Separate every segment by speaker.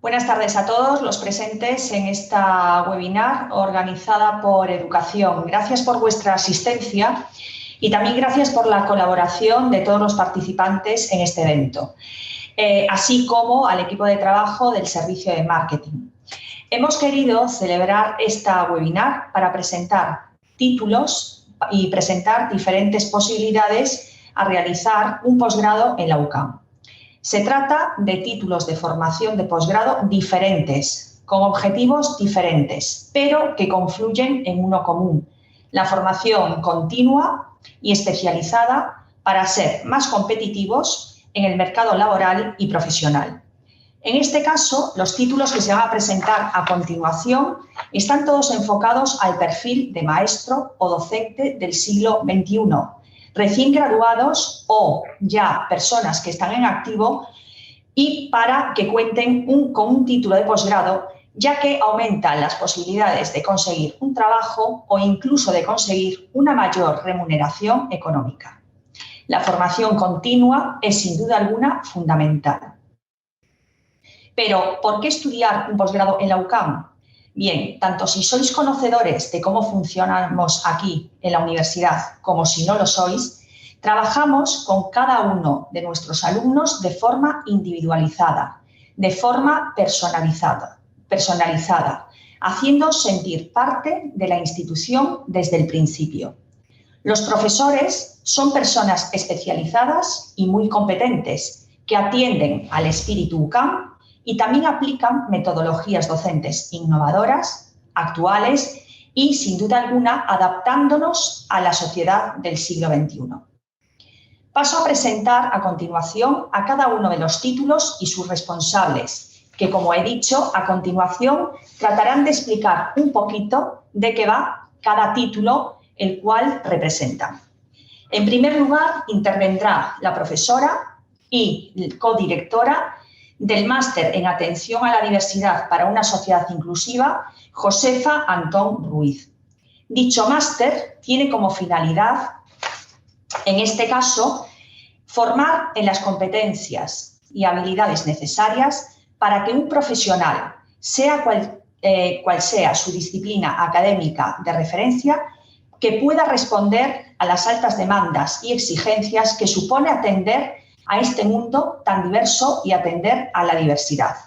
Speaker 1: Buenas tardes a todos los presentes en esta webinar organizada por Educación. Gracias por vuestra asistencia y también gracias por la colaboración de todos los participantes en este evento, así como al equipo de trabajo del Servicio de Marketing. Hemos querido celebrar esta webinar para presentar títulos y presentar diferentes posibilidades a realizar un posgrado en la UCAM. Se trata de títulos de formación de posgrado diferentes, con objetivos diferentes, pero que confluyen en uno común: la formación continua y especializada para ser más competitivos en el mercado laboral y profesional. En este caso, los títulos que se van a presentar a continuación están todos enfocados al perfil de maestro o docente del siglo XXI, recién graduados o ya personas que están en activo, y para que cuenten con un título de posgrado, ya que aumentan las posibilidades de conseguir un trabajo o incluso de conseguir una mayor remuneración económica. La formación continua es sin duda alguna fundamental. Pero, ¿por qué estudiar un posgrado en la UCAM? Bien, tanto si sois conocedores de cómo funcionamos aquí en la universidad como si no lo sois, trabajamos con cada uno de nuestros alumnos de forma individualizada, de forma personalizada, haciendo sentir parte de la institución desde el principio. Los profesores son personas especializadas y muy competentes que atienden al espíritu UCAM y también aplican metodologías docentes innovadoras, actuales y, sin duda alguna, adaptándonos a la sociedad del siglo XXI. Paso a presentar a continuación a cada uno de los títulos y sus responsables, que, como he dicho, a continuación tratarán de explicar un poquito de qué va cada título, el cual representan. En primer lugar, intervendrá la profesora y codirectora del Máster en Atención a la Diversidad para una Sociedad Inclusiva, Josefa Antón Ruiz. Dicho máster tiene como finalidad, en este caso, formar en las competencias y habilidades necesarias para que un profesional, sea cual sea su disciplina académica de referencia, que pueda responder a las altas demandas y exigencias que supone atender a este mundo tan diverso y atender a la diversidad.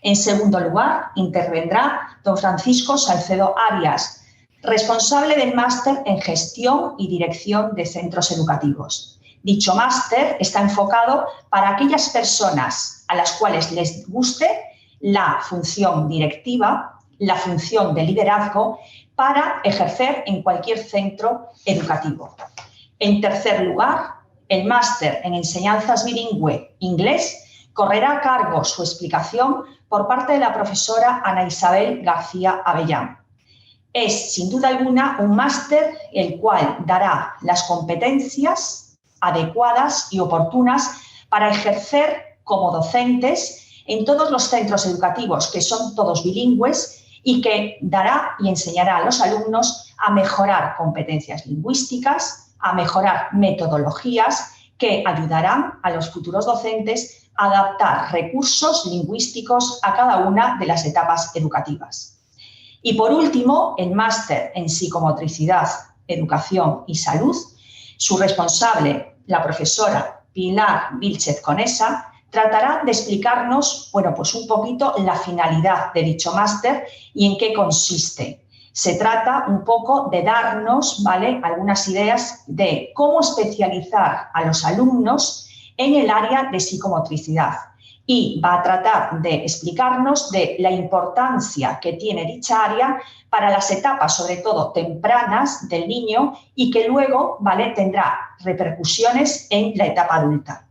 Speaker 1: En segundo lugar, intervendrá don Francisco Salcedo Arias, responsable del máster en Gestión y Dirección de Centros Educativos. Dicho máster está enfocado para aquellas personas a las cuales les guste la función directiva, la función de liderazgo, para ejercer en cualquier centro educativo. En tercer lugar, el máster en Enseñanzas Bilingüe Inglés correrá a cargo su explicación por parte de la profesora Ana Isabel García Avellán. Es, sin duda alguna, un máster el cual dará las competencias adecuadas y oportunas para ejercer como docentes en todos los centros educativos, que son todos bilingües, y que dará y enseñará a los alumnos a mejorar competencias lingüísticas, a mejorar metodologías que ayudarán a los futuros docentes a adaptar recursos lingüísticos a cada una de las etapas educativas. Y por último, el máster en Psicomotricidad, Educación y Salud, su responsable, la profesora Pilar Vilchez Conesa, tratará de explicarnos, pues un poquito la finalidad de dicho máster y en qué consiste. Se trata un poco de darnos, algunas ideas de cómo especializar a los alumnos en el área de psicomotricidad, y va a tratar de explicarnos de la importancia que tiene dicha área para las etapas, sobre todo tempranas, del niño, y que luego tendrá repercusiones en la etapa adulta.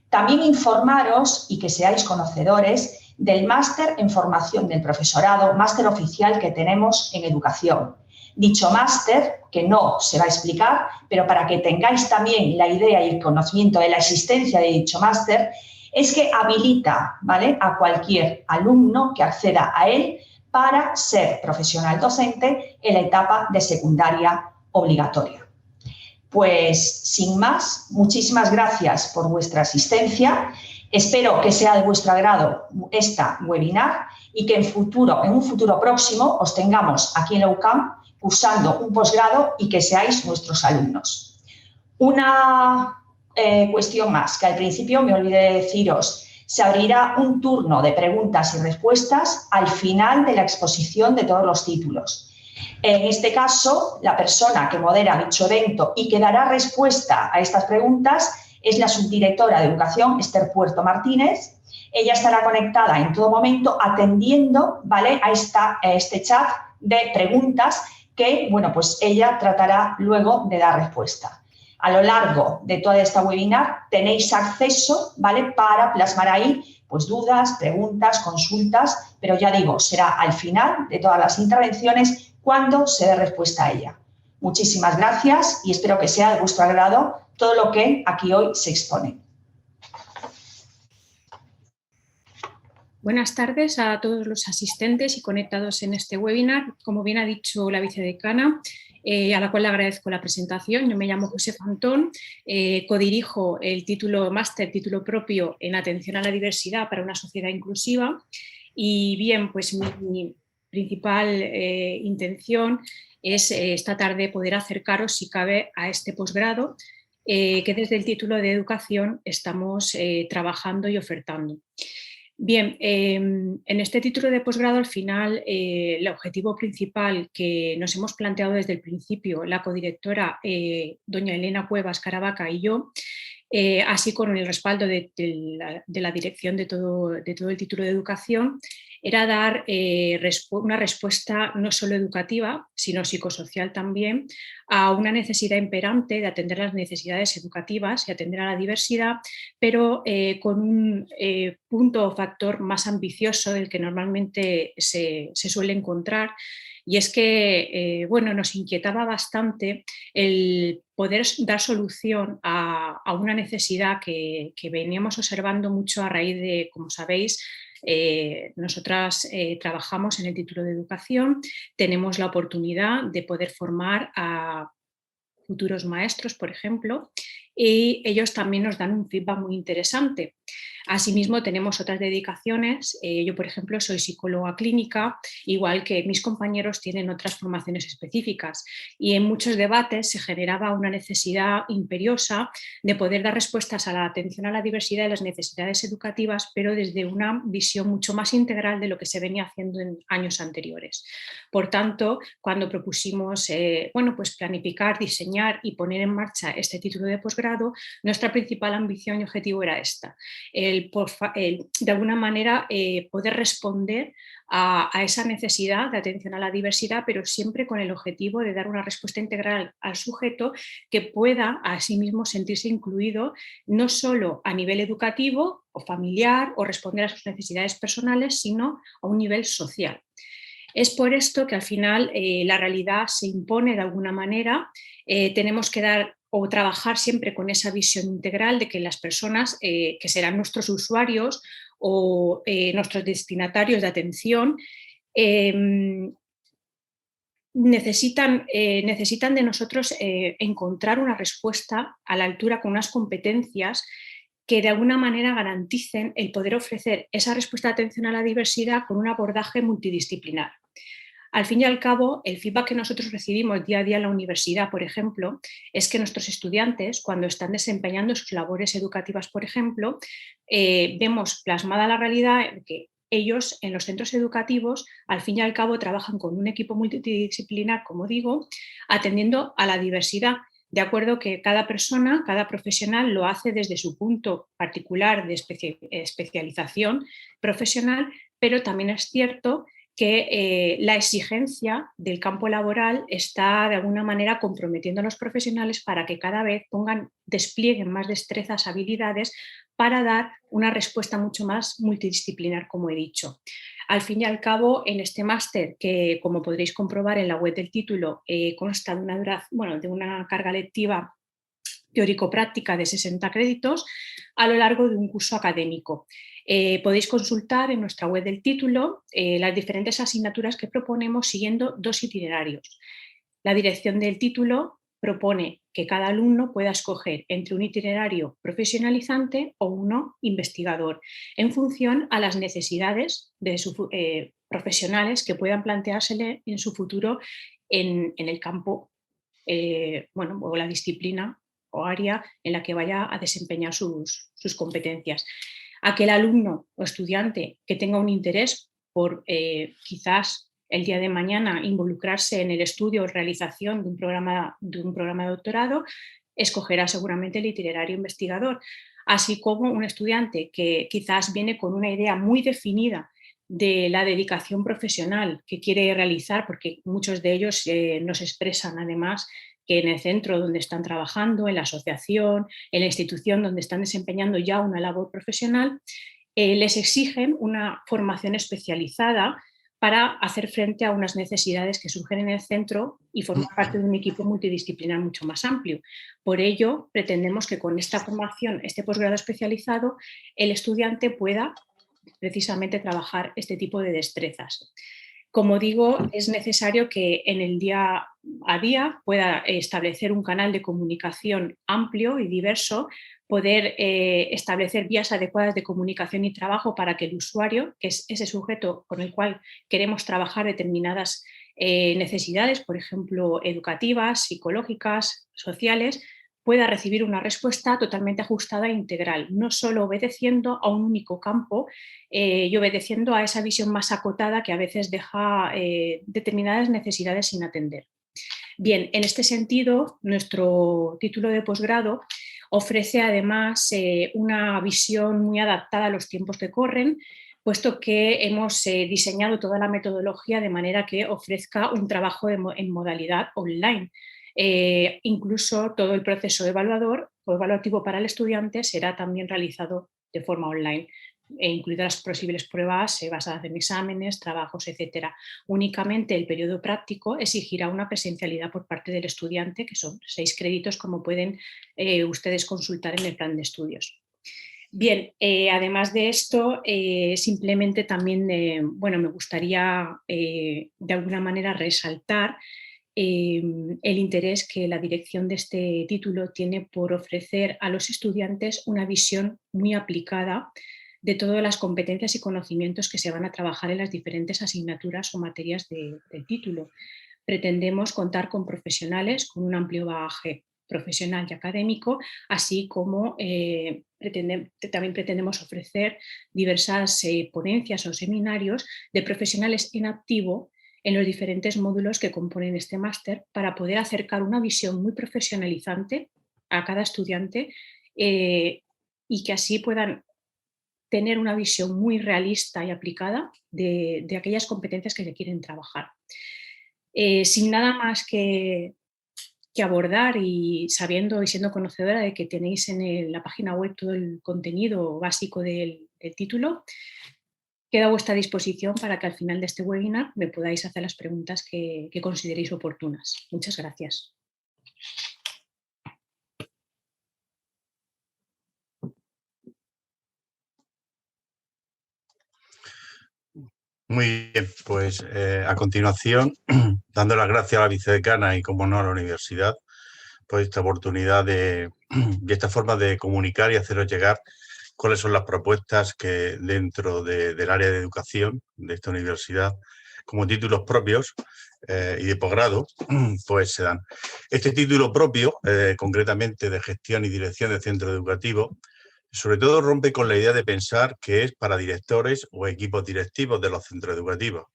Speaker 1: También informaros y que seáis conocedores del máster en formación del profesorado, máster oficial que tenemos en educación. Dicho máster, que no se va a explicar, pero para que tengáis también la idea y el conocimiento de la existencia de dicho máster, es que habilita, a cualquier alumno que acceda a él para ser profesional docente en la etapa de secundaria obligatoria. Pues, sin más, muchísimas gracias por vuestra asistencia Espero que sea de vuestro agrado esta webinar y que en un futuro próximo os tengamos aquí en la UCAM cursando un posgrado y que seáis nuestros alumnos. Una cuestión más, que al principio me olvidé de deciros. Se abrirá un turno de preguntas y respuestas al final de la exposición de todos los títulos. En este caso, la persona que modera dicho evento y que dará respuesta a estas preguntas es la subdirectora de Educación, Esther Puerto Martínez. Ella estará conectada en todo momento atendiendo, ¿vale?, a este chat de preguntas que, bueno, pues ella tratará luego de dar respuesta. A lo largo de toda esta webinar tenéis acceso, ¿vale?, para plasmar ahí pues dudas, preguntas, consultas, pero ya digo, será al final de todas las intervenciones cuando se dé respuesta a ella. Muchísimas gracias y espero que sea de vuestro agrado todo lo que aquí hoy se expone.
Speaker 2: Buenas tardes a todos los asistentes y conectados en este webinar. Como bien ha dicho la vicedecana, a la cual le agradezco la presentación. Yo me llamo José Fantón, codirijo el máster título propio en Atención a la Diversidad para una Sociedad Inclusiva. Y bien, pues mi principal intención es esta tarde poder acercaros, si cabe, a este posgrado que desde el título de Educación estamos trabajando y ofertando. Bien, en este título de posgrado, al final, el objetivo principal que nos hemos planteado desde el principio, la codirectora doña Elena Cuevas Caravaca y yo, así con el respaldo de la dirección de todo el título de educación, era dar una respuesta no solo educativa, sino psicosocial también, a una necesidad imperante de atender las necesidades educativas y atender a la diversidad, pero con un punto o factor más ambicioso del que normalmente se suele encontrar. Y es que bueno, nos inquietaba bastante el poder dar solución a una necesidad que veníamos observando mucho a raíz de, como sabéis, nosotras trabajamos en el título de educación, tenemos la oportunidad de poder formar a futuros maestros, por ejemplo, y ellos también nos dan un feedback muy interesante. Asimismo, tenemos otras dedicaciones. Yo, por ejemplo, soy psicóloga clínica, igual que mis compañeros tienen otras formaciones específicas. Y en muchos debates se generaba una necesidad imperiosa de poder dar respuestas a la atención a la diversidad y las necesidades educativas, pero desde una visión mucho más integral de lo que se venía haciendo en años anteriores. Por tanto, cuando propusimos bueno, pues planificar, diseñar y poner en marcha este título de posgrado, nuestra principal ambición y objetivo era esta. De alguna manera poder responder a esa necesidad de atención a la diversidad, pero siempre con el objetivo de dar una respuesta integral al sujeto que pueda asimismo sentirse incluido no solo a nivel educativo o familiar o responder a sus necesidades personales, sino a un nivel social. Es por esto que al final la realidad se impone de alguna manera, tenemos que dar o trabajar siempre con esa visión integral de que las personas que serán nuestros usuarios o nuestros destinatarios de atención necesitan de nosotros encontrar una respuesta a la altura con unas competencias que de alguna manera garanticen el poder ofrecer esa respuesta de atención a la diversidad con un abordaje multidisciplinar. Al fin y al cabo, el feedback que nosotros recibimos día a día en la universidad, por ejemplo, es que nuestros estudiantes, cuando están desempeñando sus labores educativas, por ejemplo, vemos plasmada la realidad que ellos en los centros educativos, al fin y al cabo, trabajan con un equipo multidisciplinar, como digo, atendiendo a la diversidad. De acuerdo que cada persona, cada profesional lo hace desde su punto particular de especialización profesional, pero también es cierto que la exigencia del campo laboral está de alguna manera comprometiendo a los profesionales para que cada vez desplieguen más destrezas, habilidades para dar una respuesta mucho más multidisciplinar, como he dicho. Al fin y al cabo, en este máster, que como podréis comprobar en la web del título, consta de de una carga lectiva teórico-práctica de 60 créditos a lo largo de un curso académico. Podéis consultar en nuestra web del título las diferentes asignaturas que proponemos siguiendo dos itinerarios. La dirección del título propone que cada alumno pueda escoger entre un itinerario profesionalizante o uno investigador, en función a las necesidades de sus profesionales que puedan planteársele en su futuro en el campo o la disciplina o área en la que vaya a desempeñar sus competencias. Aquel alumno o estudiante que tenga un interés por quizás el día de mañana involucrarse en el estudio o realización de un programa de doctorado, escogerá seguramente el itinerario investigador, así como un estudiante que quizás viene con una idea muy definida de la dedicación profesional que quiere realizar, porque muchos de ellos nos expresan además que en el centro donde están trabajando, en la asociación, en la institución donde están desempeñando ya una labor profesional, les exigen una formación especializada para hacer frente a unas necesidades que surgen en el centro y formar parte de un equipo multidisciplinar mucho más amplio. Por ello, pretendemos que con esta formación, este posgrado especializado, el estudiante pueda precisamente trabajar este tipo de destrezas. Como digo, es necesario que en el día a día pueda establecer un canal de comunicación amplio y diverso, poder establecer vías adecuadas de comunicación y trabajo para que el usuario, que es ese sujeto con el cual queremos trabajar determinadas necesidades, por ejemplo, educativas, psicológicas, sociales, pueda recibir una respuesta totalmente ajustada e integral, no solo obedeciendo a un único campo y obedeciendo a esa visión más acotada que a veces deja determinadas necesidades sin atender. Bien, en este sentido, nuestro título de posgrado ofrece además una visión muy adaptada a los tiempos que corren, puesto que hemos diseñado toda la metodología de manera que ofrezca un trabajo en modalidad online. Incluso todo el proceso evaluativo para el estudiante será también realizado de forma online, incluidas las posibles pruebas basadas en exámenes, trabajos, etc. Únicamente el periodo práctico exigirá una presencialidad por parte del estudiante, que son 6 créditos, como pueden ustedes consultar en el plan de estudios. Bien, además de esto, simplemente también me gustaría de alguna manera resaltar el interés que la dirección de este título tiene por ofrecer a los estudiantes una visión muy aplicada de todas las competencias y conocimientos que se van a trabajar en las diferentes asignaturas o materias del título. Pretendemos contar con profesionales con un amplio bagaje profesional y académico, así como también pretendemos ofrecer diversas ponencias o seminarios de profesionales en activo en los diferentes módulos que componen este máster, para poder acercar una visión muy profesionalizante a cada estudiante y que así puedan tener una visión muy realista y aplicada de aquellas competencias que se quieren trabajar. Sin nada más que abordar, y sabiendo y siendo conocedora de que tenéis en la página web todo el contenido básico del título, quedo a vuestra disposición para que al final de este webinar me podáis hacer las preguntas que consideréis oportunas. Muchas gracias.
Speaker 3: Muy bien, pues a continuación, dando las gracias a la vicedecana y, como no, a la universidad por esta oportunidad y esta forma de comunicar y haceros llegar cuáles son las propuestas que dentro del área de educación de esta universidad, como títulos propios y de posgrado, pues se dan. Este título propio, concretamente de gestión y dirección de centro educativo, sobre todo rompe con la idea de pensar que es para directores o equipos directivos de los centros educativos.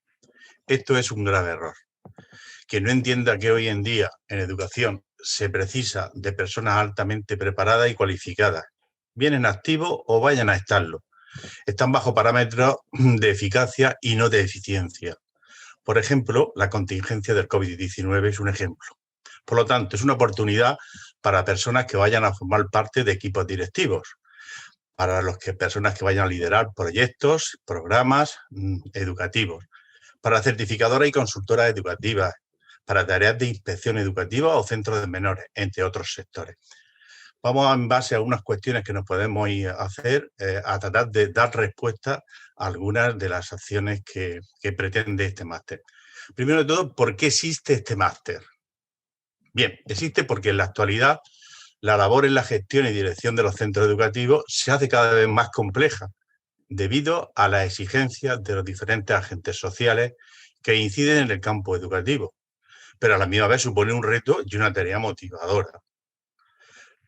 Speaker 3: Esto es un grave error. Quien no entienda que hoy en día en educación se precisa de personas altamente preparadas y cualificadas, bien en activo o vayan a estarlo. Están bajo parámetros de eficacia y no de eficiencia. Por ejemplo, la contingencia del COVID-19 es un ejemplo. Por lo tanto, es una oportunidad para personas que vayan a formar parte de equipos directivos, para personas que vayan a liderar proyectos, programas educativos, para certificadoras y consultoras educativas, para tareas de inspección educativa o centros de menores, entre otros sectores. Vamos, en base a unas cuestiones que nos podemos ir a hacer, a tratar de dar respuesta a algunas de las acciones que pretende este máster. Primero de todo, ¿por qué existe este máster? Bien, existe porque en la actualidad la labor en la gestión y dirección de los centros educativos se hace cada vez más compleja debido a las exigencias de los diferentes agentes sociales que inciden en el campo educativo, pero a la misma vez supone un reto y una tarea motivadora.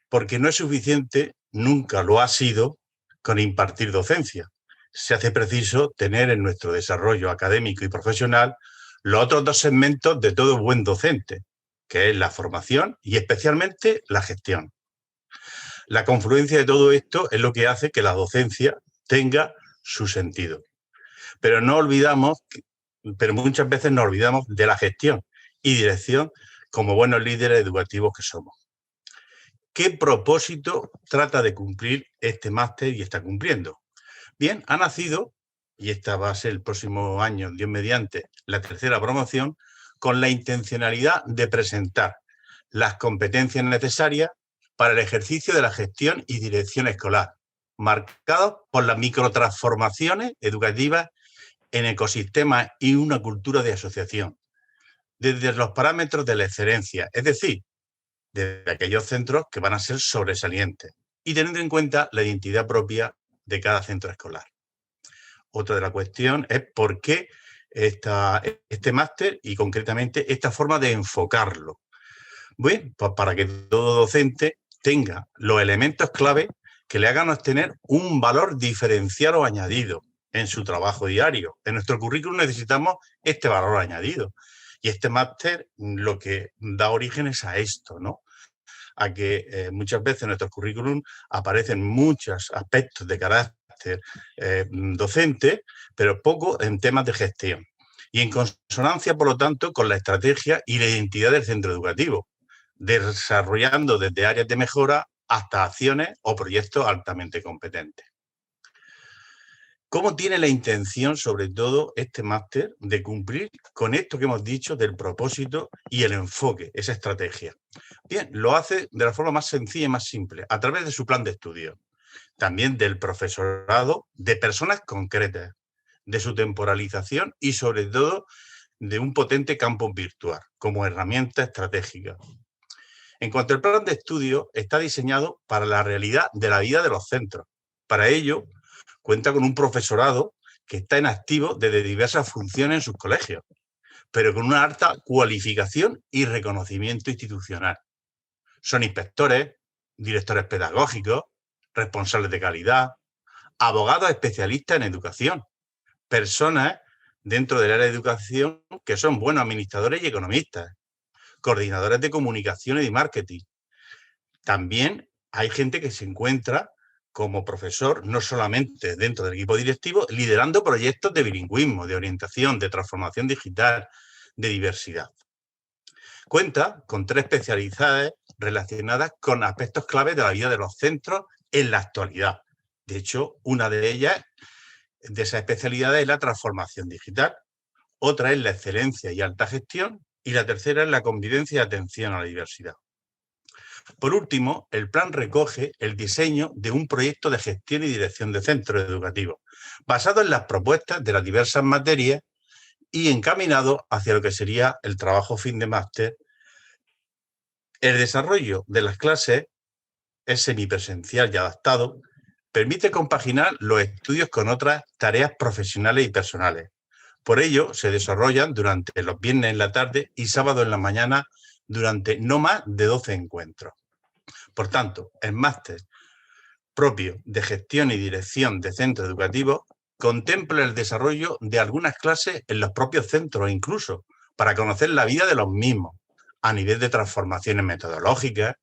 Speaker 3: Porque no es suficiente, nunca lo ha sido, con impartir docencia. Se hace preciso tener en nuestro desarrollo académico y profesional los otros dos segmentos de todo buen docente, que es la formación y especialmente la gestión. La confluencia de todo esto es lo que hace que la docencia tenga su sentido. Pero muchas veces nos olvidamos de la gestión y dirección como buenos líderes educativos que somos. ¿Qué propósito trata de cumplir este máster y está cumpliendo? Bien, ha nacido, y esta va a ser el próximo año, Dios mediante, la tercera promoción, con la intencionalidad de presentar las competencias necesarias para el ejercicio de la gestión y dirección escolar, marcados por las microtransformaciones educativas en ecosistemas y una cultura de asociación, desde los parámetros de la excelencia, es decir, de aquellos centros que van a ser sobresalientes y teniendo en cuenta la identidad propia de cada centro escolar. Otra de la cuestión es por qué este máster y concretamente esta forma de enfocarlo. Bueno, pues para que todo docente tenga los elementos clave que le hagan obtener un valor diferencial o añadido en su trabajo diario. En nuestro currículum necesitamos este valor añadido. Y este máster lo que da origen es a esto, ¿no? A que muchas veces en nuestros currículum aparecen muchos aspectos de carácter docente, pero poco en temas de gestión. Y en consonancia, por lo tanto, con la estrategia y la identidad del centro educativo, desarrollando desde áreas de mejora hasta acciones o proyectos altamente competentes. ¿Cómo tiene la intención, sobre todo, este máster de cumplir con esto que hemos dicho del propósito y el enfoque, esa estrategia? Bien, lo hace de la forma más sencilla y más simple, a través de su plan de estudio, también del profesorado, de personas concretas, de su temporalización y, sobre todo, de un potente campo virtual como herramienta estratégica. En cuanto al plan de estudio, está diseñado para la realidad de la vida de los centros. Para ello, cuenta con un profesorado que está en activo desde diversas funciones en sus colegios, pero con una alta cualificación y reconocimiento institucional. Son inspectores, directores pedagógicos, responsables de calidad, abogados especialistas en educación, personas dentro del área de educación que son buenos administradores y economistas, coordinadores de comunicación y de marketing. También hay gente que se encuentra como profesor, no solamente dentro del equipo directivo, liderando proyectos de bilingüismo, de orientación, de transformación digital, de diversidad. Cuenta con 3 especialidades relacionadas con aspectos clave de la vida de los centros en la actualidad. De hecho, una de ellas, de esas especialidades, es la transformación digital. Otra es la excelencia y alta gestión. Y la tercera es la convivencia y atención a la diversidad. Por último, el plan recoge el diseño de un proyecto de gestión y dirección de centros educativos, basado en las propuestas de las diversas materias y encaminado hacia lo que sería el trabajo fin de máster. El desarrollo de las clases es semipresencial y adaptado, permite compaginar los estudios con otras tareas profesionales y personales. Por ello, se desarrollan durante los viernes en la tarde y sábado en la mañana durante no más de 12 encuentros. Por tanto, el máster propio de gestión y dirección de centros educativos contempla el desarrollo de algunas clases en los propios centros incluso, para conocer la vida de los mismos, a nivel de transformaciones metodológicas,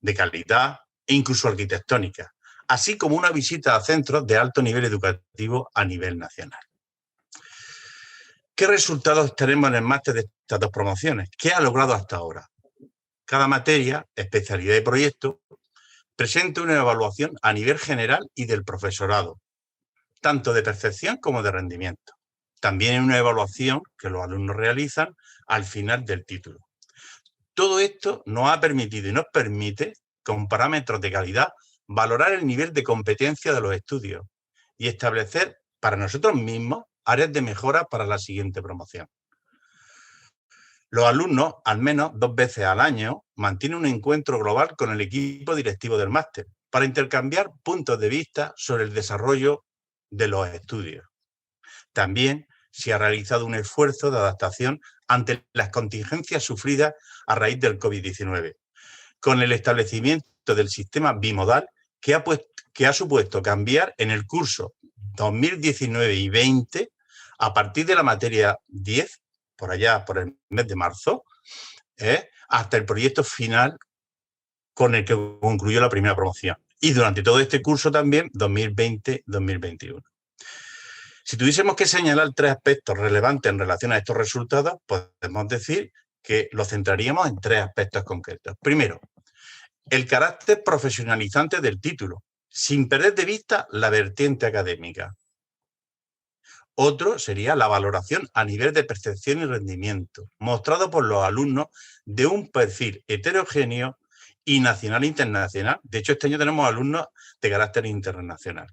Speaker 3: de calidad e incluso arquitectónicas, así como una visita a centros de alto nivel educativo a nivel nacional. ¿Qué resultados tenemos en el máster de estas 2 promociones? ¿Qué ha logrado hasta ahora? Cada materia, especialidad y proyecto presenta una evaluación a nivel general y del profesorado, tanto de percepción como de rendimiento. También hay una evaluación que los alumnos realizan al final del título. Todo esto nos ha permitido y nos permite, con parámetros de calidad, valorar el nivel de competencia de los estudios y establecer para nosotros mismos áreas de mejora para la siguiente promoción. Los alumnos, al menos 2 veces al año, mantienen un encuentro global con el equipo directivo del máster para intercambiar puntos de vista sobre el desarrollo de los estudios. También se ha realizado un esfuerzo de adaptación ante las contingencias sufridas a raíz del COVID-19, con el establecimiento del sistema bimodal que ha supuesto cambiar en el curso 2019 y 20, a partir de la materia 10, por allá por el mes de marzo, hasta el proyecto final con el que concluyó la primera promoción. Y durante todo este curso también, 2020-2021. Si tuviésemos que señalar 3 aspectos relevantes en relación a estos resultados, podemos decir que los centraríamos en 3 aspectos concretos. Primero, el carácter profesionalizante del título, sin perder de vista la vertiente académica. Otro sería la valoración a nivel de percepción y rendimiento, mostrado por los alumnos de un perfil heterogéneo y nacional e internacional. De hecho, este año tenemos alumnos de carácter internacional.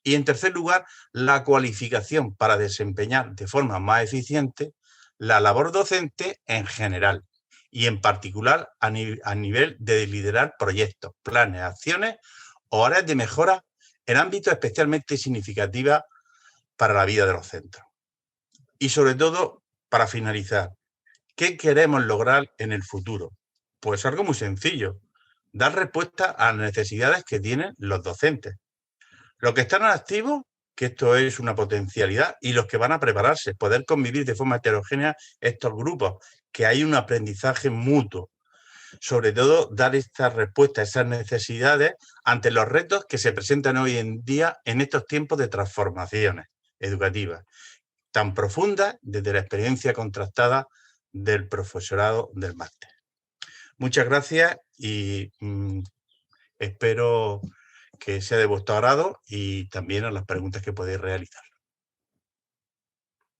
Speaker 3: Y en tercer lugar, la cualificación para desempeñar de forma más eficiente la labor docente en general y en particular a nivel de liderar proyectos, planes, acciones o áreas de mejora en ámbitos especialmente significativos para la vida de los centros. Y sobre todo, para finalizar, ¿qué queremos lograr en el futuro? Pues algo muy sencillo, dar respuesta a las necesidades que tienen los docentes. Los que están activos, que esto es una potencialidad, y los que van a prepararse, poder convivir de forma heterogénea estos grupos, que hay un aprendizaje mutuo. Sobre todo, dar esta respuesta a esas necesidades ante los retos que se presentan hoy en día en estos tiempos de transformaciones educativas, tan profundas desde la experiencia contrastada del profesorado del máster. Muchas gracias y espero que sea de vuestro agrado y también a las preguntas que podéis realizar.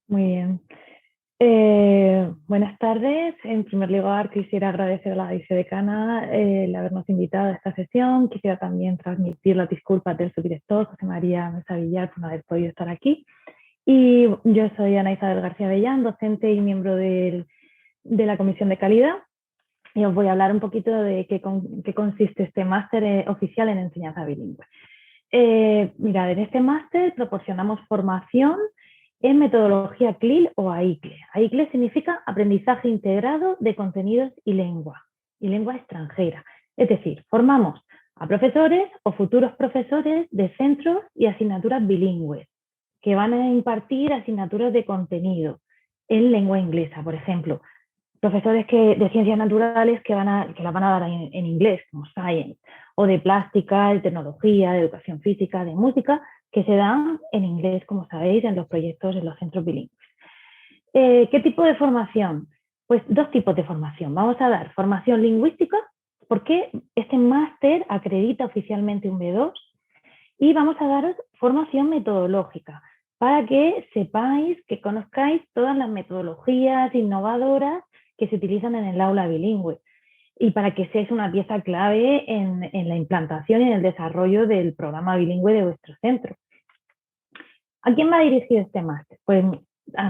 Speaker 4: Muy bien. Buenas tardes. En primer lugar, quisiera agradecer a la vicedecana el habernos invitado a esta sesión. Quisiera también transmitir las disculpas del subdirector, José María Mesa Villar, por no haber podido estar aquí. Y yo soy Ana Isabel García Bellán, docente y miembro de la Comisión de Calidad. Y os voy a hablar un poquito de qué consiste este máster oficial en enseñanza bilingüe. Mirad, en este máster proporcionamos formación en metodología CLIL o AICLE. AICLE significa aprendizaje integrado de contenidos y lengua extranjera. Es decir, formamos a profesores o futuros profesores de centros y asignaturas bilingües que van a impartir asignaturas de contenido en lengua inglesa, por ejemplo. Profesores de ciencias naturales que las van a dar en inglés, como Science, o de plástica, de tecnología, de educación física, de música, que se dan en inglés, como sabéis, en los proyectos en los centros bilingües. ¿Qué tipo de formación? Pues 2 tipos de formación. Vamos a dar formación lingüística, porque este máster acredita oficialmente un B2, y vamos a daros formación metodológica, para que sepáis, que conozcáis todas las metodologías innovadoras que se utilizan en el aula bilingüe y para que seáis una pieza clave en la implantación y en el desarrollo del programa bilingüe de vuestro centro. ¿A quién va dirigido este máster? Pues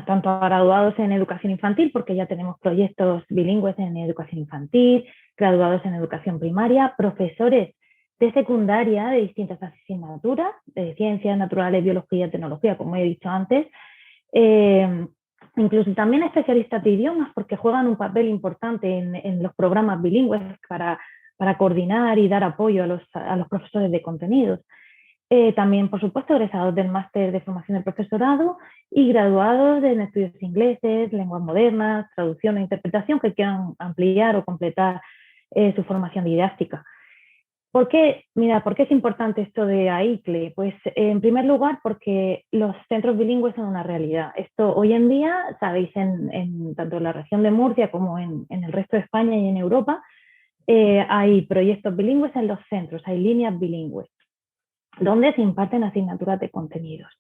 Speaker 4: tanto a graduados en educación infantil, porque ya tenemos proyectos bilingües en educación infantil, graduados en educación primaria, profesores de secundaria de distintas asignaturas, de ciencias naturales, biología, tecnología, como he dicho antes, incluso también especialistas de idiomas, porque juegan un papel importante en los programas bilingües para coordinar y dar apoyo a los profesores de contenidos. También, por supuesto, egresados del máster de formación del profesorado y graduados en estudios ingleses, lenguas modernas, traducción e interpretación, que quieran ampliar o completar su formación didáctica. ¿Por qué? Mira, ¿por qué es importante esto de AICLE? Pues en primer lugar porque los centros bilingües son una realidad. Esto hoy en día, sabéis, tanto en la región de Murcia como en el resto de España y en Europa, hay proyectos bilingües en los centros, hay líneas bilingües, donde se imparten asignaturas de contenidos.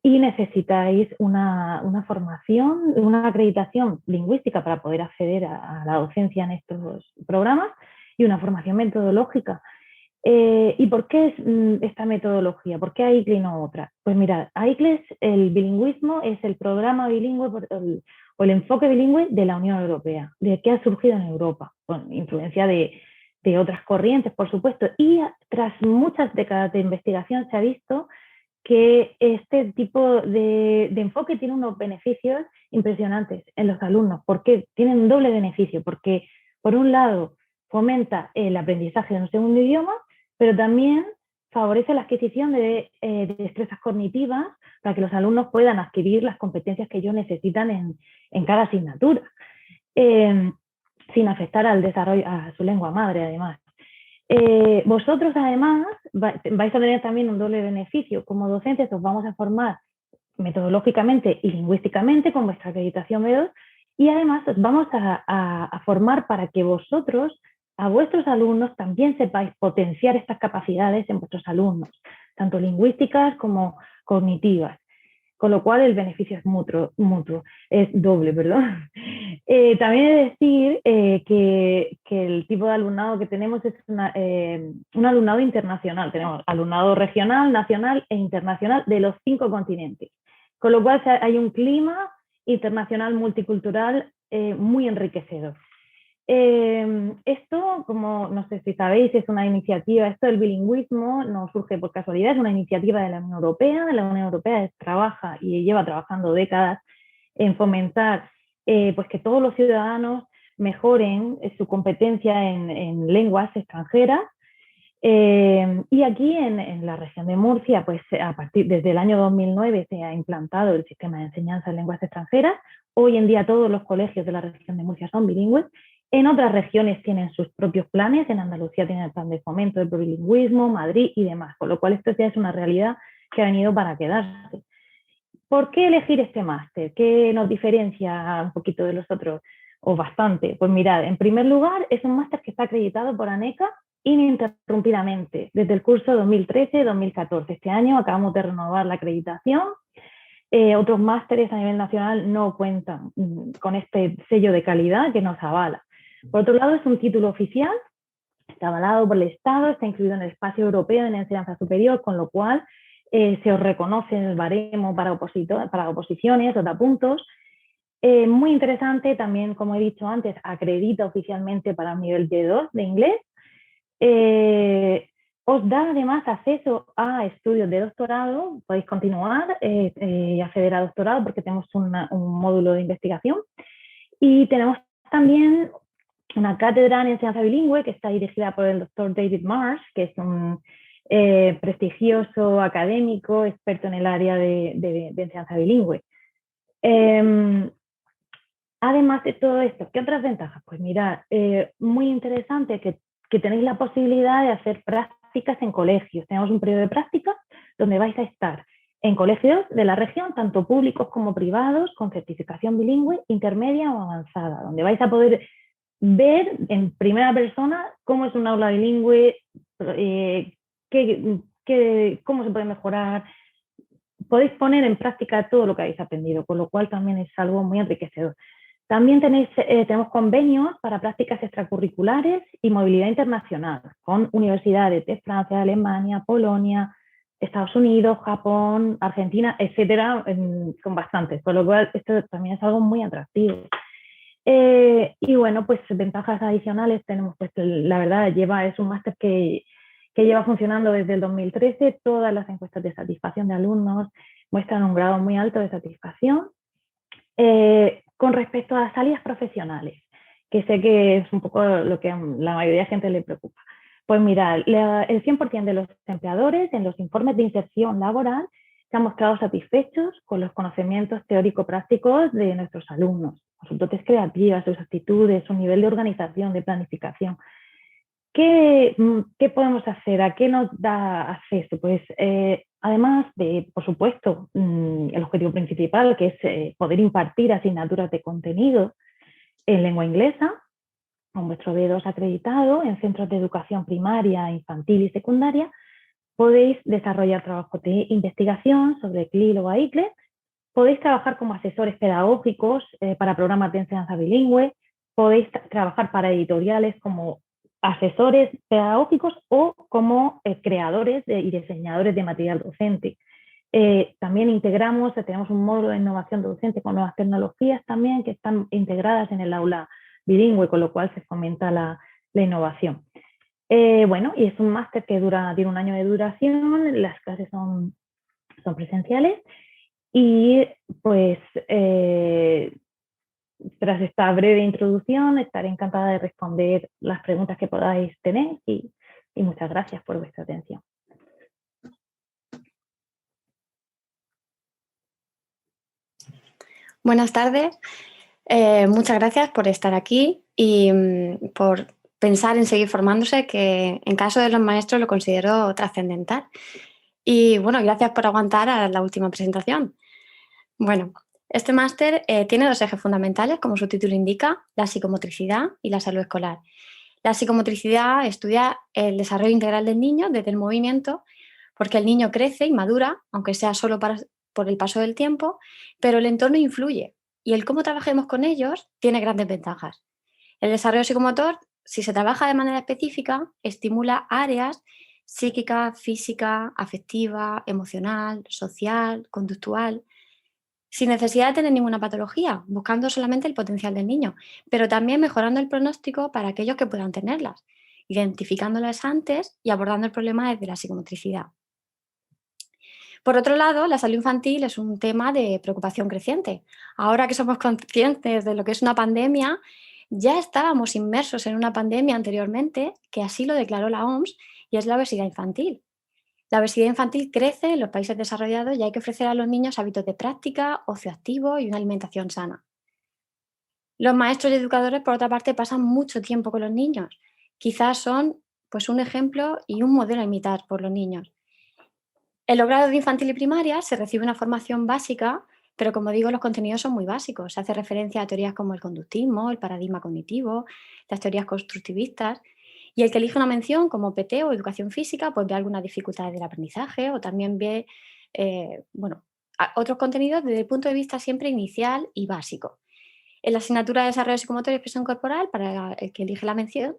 Speaker 4: Y necesitáis una formación, una acreditación lingüística para poder acceder a la docencia en estos programas y una formación metodológica. ¿Y por qué es esta metodología? ¿Por qué AICLE y no otra? Pues mirad, AICLE es el bilingüismo, es el programa bilingüe o el enfoque bilingüe de la Unión Europea, de qué ha surgido en Europa, con influencia de otras corrientes, por supuesto, y tras muchas décadas de investigación se ha visto que este tipo de enfoque tiene unos beneficios impresionantes en los alumnos. ¿Por qué? Tienen un doble beneficio, porque por un lado fomenta el aprendizaje de un segundo idioma, pero también favorece la adquisición de destrezas cognitivas para que los alumnos puedan adquirir las competencias que ellos necesitan en cada asignatura, sin afectar al desarrollo, a su lengua madre, además. Vosotros, además, vais a tener también un doble beneficio. Como docentes os vamos a formar metodológicamente y lingüísticamente con vuestra acreditación B2, y además os vamos a formar para que vosotros, a vuestros alumnos, también sepáis potenciar estas capacidades en vuestros alumnos, tanto lingüísticas como cognitivas. Con lo cual el beneficio es mutuo, es doble, perdón. También he de decir que el tipo de alumnado que tenemos es un alumnado internacional. Tenemos alumnado regional, nacional e internacional de los 5 continentes. Con lo cual hay un clima internacional multicultural muy enriquecedor. Esto, como no sé si sabéis, es una iniciativa, esto del bilingüismo no surge por casualidad, es una iniciativa de la Unión Europea. La Unión Europea trabaja y lleva trabajando décadas en fomentar pues que todos los ciudadanos mejoren su competencia en lenguas extranjeras. Y aquí en la región de Murcia, pues desde el año 2009 se ha implantado el sistema de enseñanza de lenguas extranjeras. Hoy en día todos los colegios de la región de Murcia son bilingües. En otras regiones tienen sus propios planes, en Andalucía tienen el plan de fomento del bilingüismo, Madrid y demás, con lo cual esto ya es una realidad que ha venido para quedarse. ¿Por qué elegir este máster? ¿Qué nos diferencia un poquito de los otros? O bastante. Pues mirad, en primer lugar, es un máster que está acreditado por ANECA ininterrumpidamente desde el curso 2013-2014. Este año acabamos de renovar la acreditación. Otros másteres a nivel nacional no cuentan con este sello de calidad que nos avala. Por otro lado, es un título oficial, está avalado por el Estado, está incluido en el espacio europeo en enseñanza superior, con lo cual se os reconoce en el baremo para oposiciones o de puntos. Muy interesante, también, como he dicho antes, acredita oficialmente para el nivel B2 de inglés. Os da además acceso a estudios de doctorado, podéis continuar y acceder a doctorado porque tenemos un módulo de investigación. Y tenemos también una cátedra en enseñanza bilingüe que está dirigida por el doctor David Marsh, que es un prestigioso académico, experto en el área de enseñanza bilingüe. Además de todo esto, ¿qué otras ventajas? Pues mirad, muy interesante que tenéis la posibilidad de hacer prácticas en colegios. Tenemos un periodo de prácticas donde vais a estar en colegios de la región, tanto públicos como privados, con certificación bilingüe, intermedia o avanzada, donde vais a poder ver en primera persona cómo es un aula bilingüe, cómo se puede mejorar. Podéis poner en práctica todo lo que habéis aprendido, con lo cual también es algo muy enriquecedor. También tenemos convenios para prácticas extracurriculares y movilidad internacional con universidades de Francia, Alemania, Polonia, Estados Unidos, Japón, Argentina, etcétera, con bastantes, con lo cual esto también es algo muy atractivo. Y bueno, pues ventajas adicionales tenemos, pues la verdad, es un máster que lleva funcionando desde el 2013. Todas las encuestas de satisfacción de alumnos muestran un grado muy alto de satisfacción. Con respecto a las salidas profesionales, que sé que es un poco lo que a la mayoría de gente le preocupa. Pues mirad, el 100% de los empleadores en los informes de inserción laboral se han mostrado satisfechos con los conocimientos teórico-prácticos de nuestros alumnos, sus dotes creativas, sus actitudes, su nivel de organización, de planificación. ¿Qué podemos hacer? ¿A qué nos da acceso? Pues además de, por supuesto, el objetivo principal, que es poder impartir asignaturas de contenido en lengua inglesa, con vuestro B2 acreditado en centros de educación primaria, infantil y secundaria, podéis desarrollar trabajos de investigación sobre CLIL o AICLE, podéis trabajar como asesores pedagógicos para programas de enseñanza bilingüe, podéis trabajar para editoriales como asesores pedagógicos o como creadores y diseñadores de material docente. También integramos, tenemos un módulo de innovación docente con nuevas tecnologías también que están integradas en el aula bilingüe, con lo cual se fomenta la innovación. Bueno, y es un máster que tiene un año de duración, las clases son presenciales y pues tras esta breve introducción estaré encantada de responder las preguntas que podáis tener y muchas gracias por vuestra atención.
Speaker 5: Buenas tardes, muchas gracias por estar aquí y por pensar en seguir formándose, que en caso de los maestros lo considero trascendental. Y bueno, gracias por aguantar a la última presentación. Bueno, este máster tiene dos ejes fundamentales, como su título indica, la psicomotricidad y la salud escolar. La psicomotricidad estudia el desarrollo integral del niño desde el movimiento, porque el niño crece y madura, aunque sea solo por el paso del tiempo, pero el entorno influye y el cómo trabajemos con ellos tiene grandes ventajas. El desarrollo psicomotor, si se trabaja de manera específica, estimula áreas psíquica, física, afectiva, emocional, social, conductual, sin necesidad de tener ninguna patología, buscando solamente el potencial del niño, pero también mejorando el pronóstico para aquellos que puedan tenerlas, identificándolas antes y abordando el problema desde la psicomotricidad. Por otro lado, la salud infantil es un tema de preocupación creciente. Ahora que somos conscientes de lo que es una pandemia, ya estábamos inmersos en una pandemia anteriormente, que así lo declaró la OMS, y es la obesidad infantil. La obesidad infantil crece en los países desarrollados y hay que ofrecer a los niños hábitos de práctica, ocio activo y una alimentación sana. Los maestros y educadores, por otra parte, pasan mucho tiempo con los niños. Quizás son pues, un ejemplo y un modelo a imitar por los niños. En los grados de infantil y primaria se recibe una formación básica, pero como digo, los contenidos son muy básicos. Se hace referencia a teorías como el conductismo, el paradigma cognitivo, las teorías constructivistas, y el que elige una mención como PT o educación física, pues ve algunas dificultades del aprendizaje o también ve otros contenidos desde el punto de vista siempre inicial y básico. En la asignatura de desarrollo psicomotor y expresión corporal, para el que elige la mención,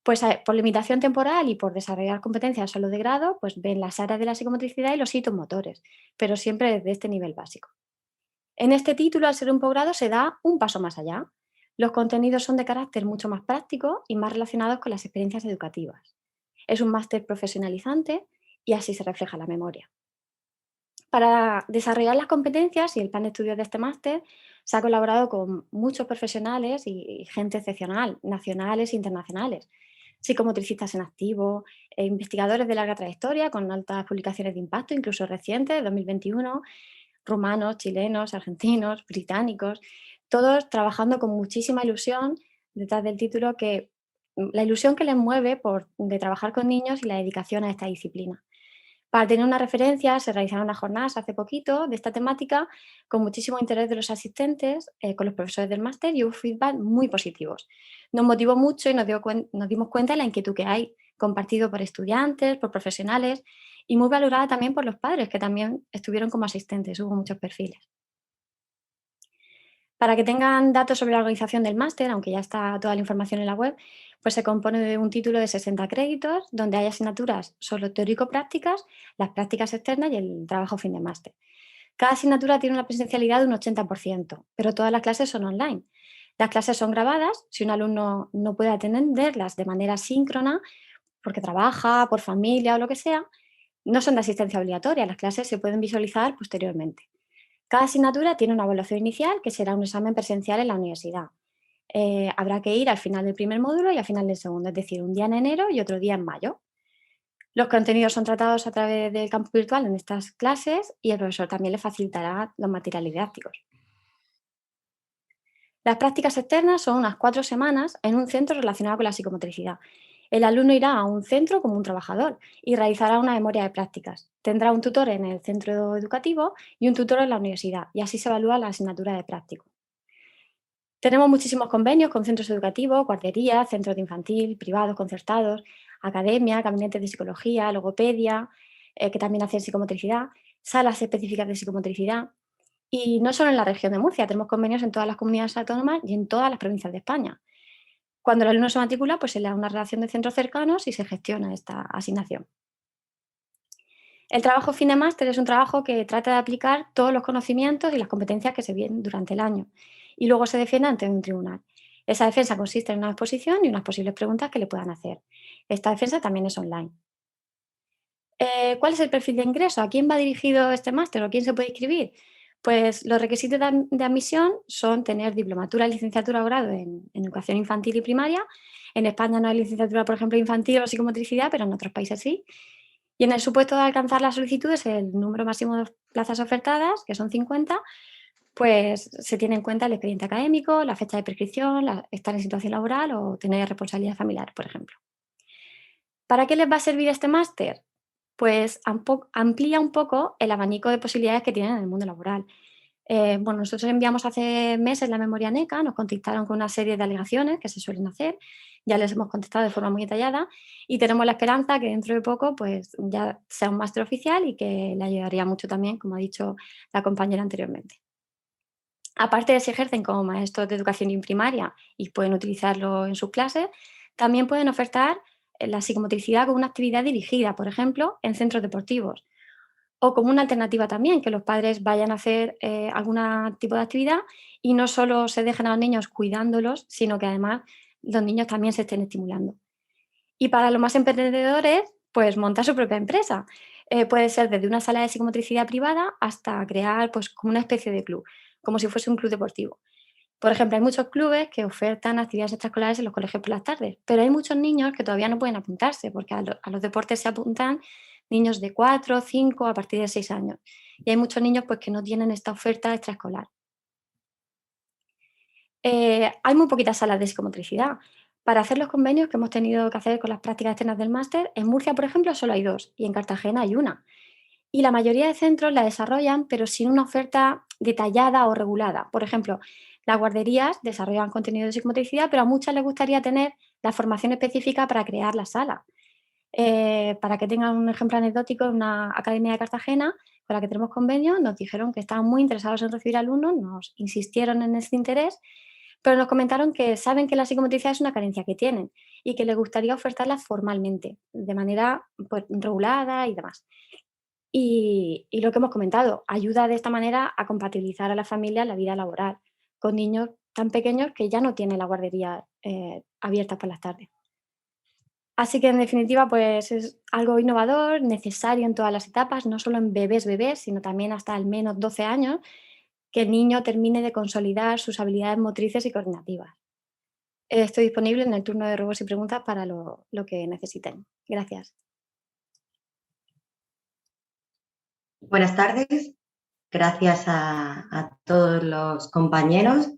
Speaker 5: pues por limitación temporal y por desarrollar competencias solo de grado, pues ven las áreas de la psicomotricidad y los hitos motores, pero siempre desde este nivel básico. En este título, al ser un posgrado, se da un paso más allá. Los contenidos son de carácter mucho más práctico y más relacionados con las experiencias educativas. Es un máster profesionalizante y así se refleja la memoria. Para desarrollar las competencias y el plan de estudios de este máster, se ha colaborado con muchos profesionales y gente excepcional, nacionales e internacionales. Psicomotricistas en activo, investigadores de larga trayectoria con altas publicaciones de impacto, incluso recientes, de 2021, rumanos, chilenos, argentinos, británicos, todos trabajando con muchísima ilusión detrás del título, la ilusión que les mueve de trabajar con niños y la dedicación a esta disciplina. Para tener una referencia, se realizaron unas jornadas hace poquito de esta temática con muchísimo interés de los asistentes, con los profesores del máster, y hubo feedback muy positivos. Nos motivó mucho y nos dimos cuenta de la inquietud que hay, compartido por estudiantes, por profesionales y muy valorada también por los padres, que también estuvieron como asistentes, hubo muchos perfiles. Para que tengan datos sobre la organización del máster, aunque ya está toda la información en la web, pues se compone de un título de 60 créditos, donde hay asignaturas solo teórico-prácticas, las prácticas externas y el trabajo fin de máster. Cada asignatura tiene una presencialidad de un 80%, pero todas las clases son online. Las clases son grabadas, si un alumno no puede atenderlas de manera síncrona, porque trabaja, por familia o lo que sea, no son de asistencia obligatoria, las clases se pueden visualizar posteriormente. Cada asignatura tiene una evaluación inicial, que será un examen presencial en la universidad. Habrá que ir al final del primer módulo y al final del segundo, es decir, un día en enero y otro día en mayo. Los contenidos son tratados a través del campus virtual en estas clases y el profesor también le facilitará los materiales didácticos. Las prácticas externas son unas 4 semanas en un centro relacionado con la psicomotricidad. El alumno irá a un centro como un trabajador y realizará una memoria de prácticas. Tendrá un tutor en el centro educativo y un tutor en la universidad, y así se evalúa la asignatura de práctico. Tenemos muchísimos convenios con centros educativos, guarderías, centros de infantil, privados, concertados, academia, gabinetes de psicología, logopedia, que también hacen psicomotricidad, salas específicas de psicomotricidad. Y no solo en la región de Murcia, tenemos convenios en todas las comunidades autónomas y en todas las provincias de España. Cuando el alumno se matricula, pues se le da una relación de centros cercanos y se gestiona esta asignación. El trabajo fin de máster es un trabajo que trata de aplicar todos los conocimientos y las competencias que se vienen durante el año y luego se defiende ante un tribunal. Esa defensa consiste en una exposición y unas posibles preguntas que le puedan hacer. Esta defensa también es online. ¿Cuál es el perfil de ingreso? ¿A quién va dirigido este máster o quién se puede inscribir? Pues los requisitos de admisión son tener diplomatura, licenciatura o grado en educación infantil y primaria. En España no hay licenciatura, por ejemplo, infantil o psicomotricidad, pero en otros países sí. Y en el supuesto de alcanzar las solicitudes, el número máximo de plazas ofertadas, que son 50, pues se tiene en cuenta el expediente académico, la fecha de prescripción, estar en situación laboral o tener responsabilidad familiar, por ejemplo. ¿Para qué les va a servir este máster? Pues amplía un poco el abanico de posibilidades que tienen en el mundo laboral. Bueno, nosotros enviamos hace meses la memoria NECA, nos contestaron con una serie de alegaciones que se suelen hacer, ya les hemos contestado de forma muy detallada y tenemos la esperanza que dentro de poco pues ya sea un máster oficial y que le ayudaría mucho también, como ha dicho la compañera anteriormente. Aparte de si ejercen como maestros de educación primaria y pueden utilizarlo en sus clases, también pueden ofertar la psicomotricidad como una actividad dirigida, por ejemplo, en centros deportivos. O como una alternativa también, que los padres vayan a hacer algún tipo de actividad y no solo se dejen a los niños cuidándolos, sino que además los niños también se estén estimulando. Y para los más emprendedores, pues montar su propia empresa. Puede ser desde una sala de psicomotricidad privada hasta crear pues como una especie de club, como si fuese un club deportivo. Por ejemplo, hay muchos clubes que ofertan actividades extraescolares en los colegios por las tardes, pero hay muchos niños que todavía no pueden apuntarse porque a los deportes se apuntan niños de 4, 5, a partir de 6 años. Y hay muchos niños pues, que no tienen esta oferta extraescolar. Hay muy poquitas salas de psicomotricidad. Para hacer los convenios que hemos tenido que hacer con las prácticas externas del máster, en Murcia, por ejemplo, solo hay 2 y en Cartagena hay 1. Y la mayoría de centros la desarrollan, pero sin una oferta detallada o regulada. Por ejemplo, las guarderías desarrollan contenido de psicomotricidad, pero a muchas les gustaría tener la formación específica para crear la sala. Para que tengan un ejemplo anecdótico, en una academia de Cartagena con la que tenemos convenio, nos dijeron que estaban muy interesados en recibir alumnos, nos insistieron en este interés, pero nos comentaron que saben que la psicomotricidad es una carencia que tienen y que les gustaría ofertarla formalmente, de manera pues, regulada y demás. Y lo que hemos comentado, ayuda de esta manera a compatibilizar a la familia la vida laboral con niños tan pequeños que ya no tienen la guardería abierta por las tardes. Así que en definitiva pues es algo innovador, necesario en todas las etapas, no solo en bebés, sino también hasta al menos 12 años, que el niño termine de consolidar sus habilidades motrices y coordinativas. Estoy disponible en el turno de robos y preguntas para lo que necesiten. Gracias.
Speaker 6: Buenas tardes. Gracias a todos los compañeros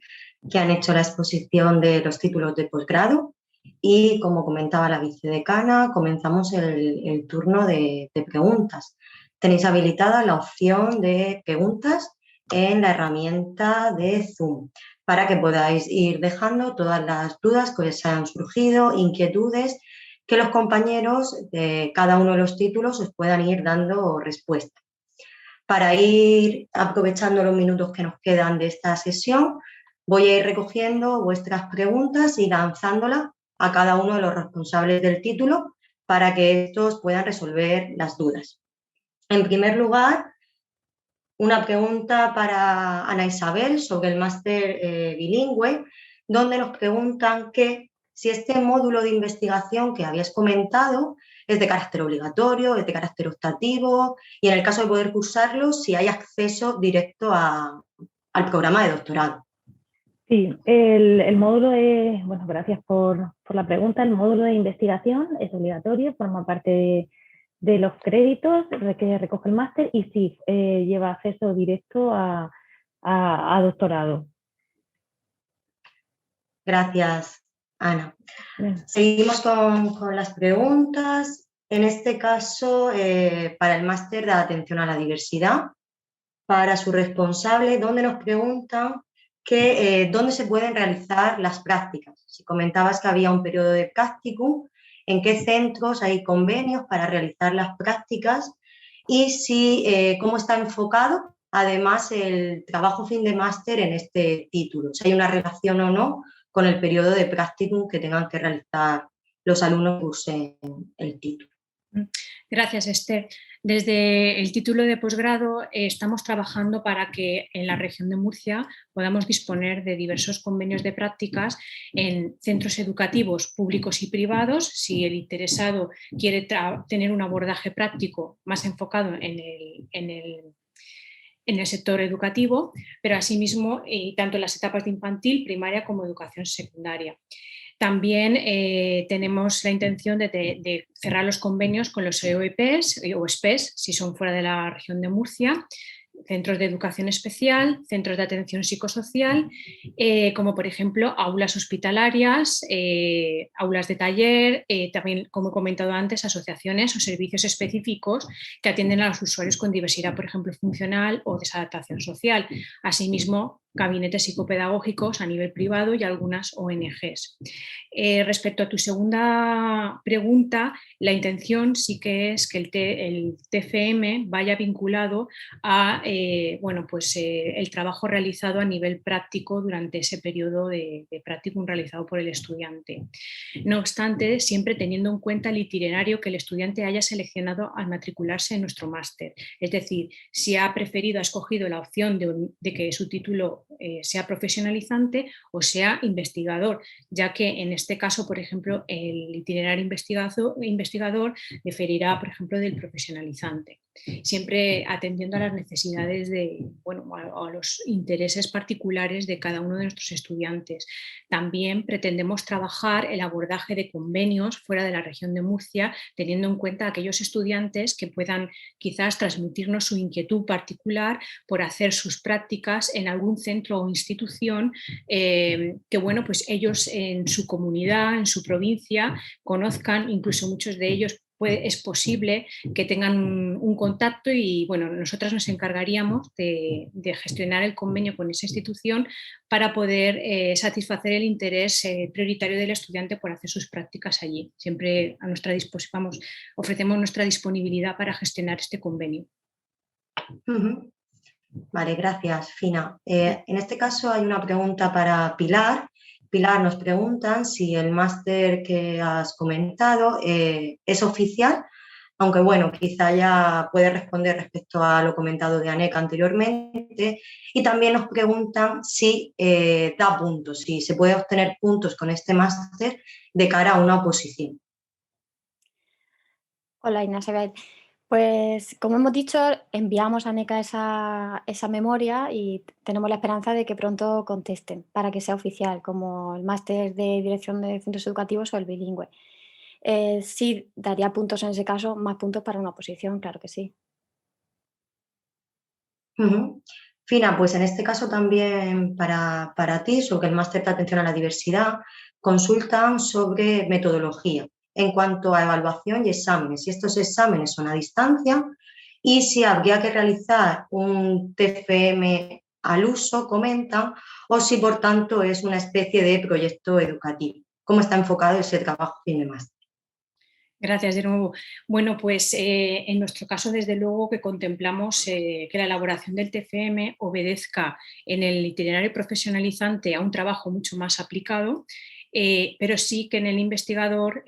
Speaker 6: que han hecho la exposición de los títulos de posgrado y, como comentaba la vicedecana, comenzamos el turno de preguntas. Tenéis habilitada la opción de preguntas en la herramienta de Zoom para que podáis ir dejando todas las dudas que os han surgido, inquietudes, que los compañeros de cada uno de los títulos os puedan ir dando respuesta. Para ir aprovechando los minutos que nos quedan de esta sesión, voy a ir recogiendo vuestras preguntas y lanzándolas a cada uno de los responsables del título para que estos puedan resolver las dudas. En primer lugar, una pregunta para Ana Isabel sobre el máster bilingüe, donde nos preguntan que si este módulo de investigación que habías comentado es de carácter obligatorio, es de carácter optativo y en el caso de poder cursarlo, si hay acceso directo al programa de doctorado.
Speaker 4: Sí, el módulo de, bueno, gracias por la pregunta. El módulo de investigación es obligatorio, forma parte de los créditos que recoge el máster y sí, lleva acceso directo a doctorado.
Speaker 6: Gracias, Ana. Bien. Seguimos con las preguntas. En este caso, para el máster de atención a la diversidad, para su responsable, donde nos preguntan que dónde se pueden realizar las prácticas. Si comentabas que había un periodo de practicum, en qué centros hay convenios para realizar las prácticas y si cómo está enfocado además el trabajo fin de máster en este título, si hay una relación o no con el periodo de practicum que tengan que realizar los alumnos que cursen el título.
Speaker 2: Gracias, Esther. Desde el título de posgrado estamos trabajando para que en la región de Murcia podamos disponer de diversos convenios de prácticas en centros educativos públicos y privados. Si el interesado quiere tener un abordaje práctico más enfocado en el sector educativo, pero asimismo tanto en las etapas de infantil, primaria como educación secundaria. También tenemos la intención de cerrar los convenios con los EOEPs o SPEs, si son fuera de la región de Murcia, centros de educación especial, centros de atención psicosocial, como por ejemplo aulas hospitalarias, aulas de taller, también, como he comentado antes, asociaciones o servicios específicos que atienden a los usuarios con diversidad, por ejemplo, funcional o desadaptación social. Asimismo, gabinetes psicopedagógicos a nivel privado y algunas ONGs. Respecto a tu segunda pregunta, la intención sí que es que el TFM vaya vinculado a el trabajo realizado a nivel práctico durante ese periodo de prácticum realizado por el estudiante. No obstante, siempre teniendo en cuenta el itinerario que el estudiante haya seleccionado al matricularse en nuestro máster. Es decir, si ha escogido la opción de que su título sea profesionalizante o sea investigador, ya que en este caso, por ejemplo, el itinerario investigador diferirá, por ejemplo, del profesionalizante, siempre atendiendo a las necesidades a los intereses particulares de cada uno de nuestros estudiantes. También pretendemos trabajar el abordaje de convenios fuera de la región de Murcia, teniendo en cuenta a aquellos estudiantes que puedan quizás transmitirnos su inquietud particular por hacer sus prácticas en algún centro o institución que pues ellos en su comunidad, en su provincia, conozcan, incluso muchos de ellos es posible que tengan un contacto y nosotras nos encargaríamos de gestionar el convenio con esa institución para poder satisfacer el interés prioritario del estudiante por hacer sus prácticas allí. Siempre a nuestra disposición, ofrecemos nuestra disponibilidad para gestionar este convenio.
Speaker 6: Vale, gracias, Fina. En este caso hay una pregunta para Pilar. Pilar, nos preguntan si el máster que has comentado es oficial, aunque quizá ya puede responder respecto a lo comentado de Aneca anteriormente. Y también nos preguntan si da puntos, si se puede obtener puntos con este máster de cara a una oposición.
Speaker 5: Hola, Inasebel. Pues como hemos dicho, enviamos a Aneca esa memoria y tenemos la esperanza de que pronto contesten para que sea oficial, como el máster de dirección de centros educativos o el bilingüe. Sí, daría puntos en ese caso, más puntos para una oposición, claro que sí.
Speaker 6: Fina, pues en este caso también para ti, sobre el máster de atención a la diversidad, consultan sobre metodología en cuanto a evaluación y exámenes, si estos exámenes son a distancia y si habría que realizar un TFM al uso, comentan, o si por tanto es una especie de proyecto educativo. ¿Cómo está enfocado ese trabajo fin de máster?
Speaker 2: Gracias de nuevo. Bueno, pues en nuestro caso, desde luego que contemplamos que la elaboración del TFM obedezca en el itinerario profesionalizante a un trabajo mucho más aplicado, pero sí que en el investigador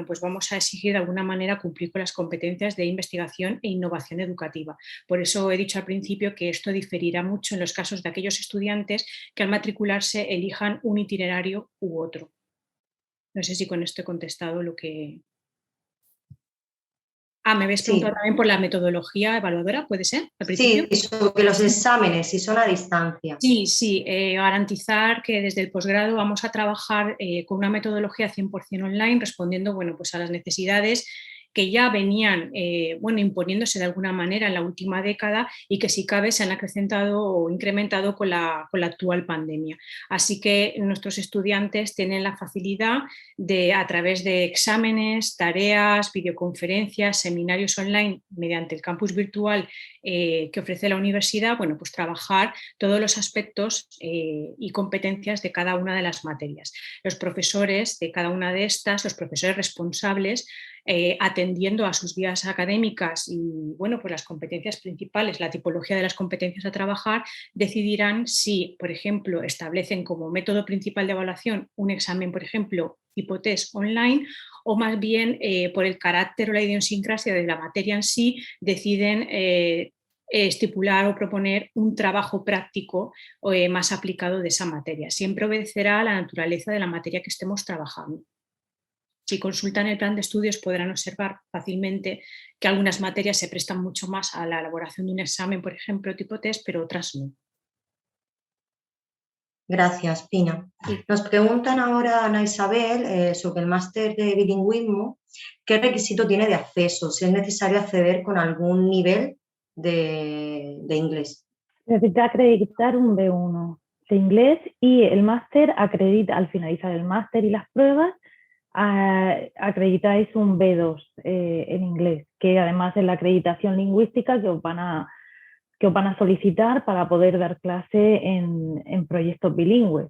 Speaker 2: pues vamos a exigir de alguna manera cumplir con las competencias de investigación e innovación educativa. Por eso he dicho al principio que esto diferirá mucho en los casos de aquellos estudiantes que al matricularse elijan un itinerario u otro. No sé si con esto he contestado lo que... me habéis preguntado también por la metodología evaluadora, ¿puede ser?
Speaker 6: Sí, sobre los exámenes, si son a distancia.
Speaker 2: Sí, garantizar que desde el posgrado vamos a trabajar con una metodología 100% online, respondiendo pues a las necesidades que ya venían imponiéndose de alguna manera en la última década y que si cabe se han acrecentado o incrementado con la actual pandemia. Así que nuestros estudiantes tienen la facilidad de, a través de exámenes, tareas, videoconferencias, seminarios online mediante el campus virtual que ofrece la universidad, pues trabajar todos los aspectos y competencias de cada una de las materias. Los profesores de cada una de estas, los profesores responsables, atendiendo a sus guías académicas y pues las competencias principales, la tipología de las competencias a trabajar, decidirán si, por ejemplo, establecen como método principal de evaluación un examen, por ejemplo, tipo test online, o más bien por el carácter o la idiosincrasia de la materia en sí deciden estipular o proponer un trabajo práctico más aplicado de esa materia. Siempre obedecerá a la naturaleza de la materia que estemos trabajando. Si consultan el plan de estudios podrán observar fácilmente que algunas materias se prestan mucho más a la elaboración de un examen, por ejemplo, tipo test, pero otras no.
Speaker 6: Gracias, Pina. Nos preguntan ahora, Ana Isabel, sobre el máster de bilingüismo, ¿qué requisito tiene de acceso? Si es necesario acceder con algún nivel de inglés.
Speaker 4: Necesita acreditar un B1 de inglés y el máster acredita, al finalizar el máster y las pruebas, acreditáis un B2 en inglés, que además es la acreditación lingüística que os van a solicitar para poder dar clase en proyectos bilingües,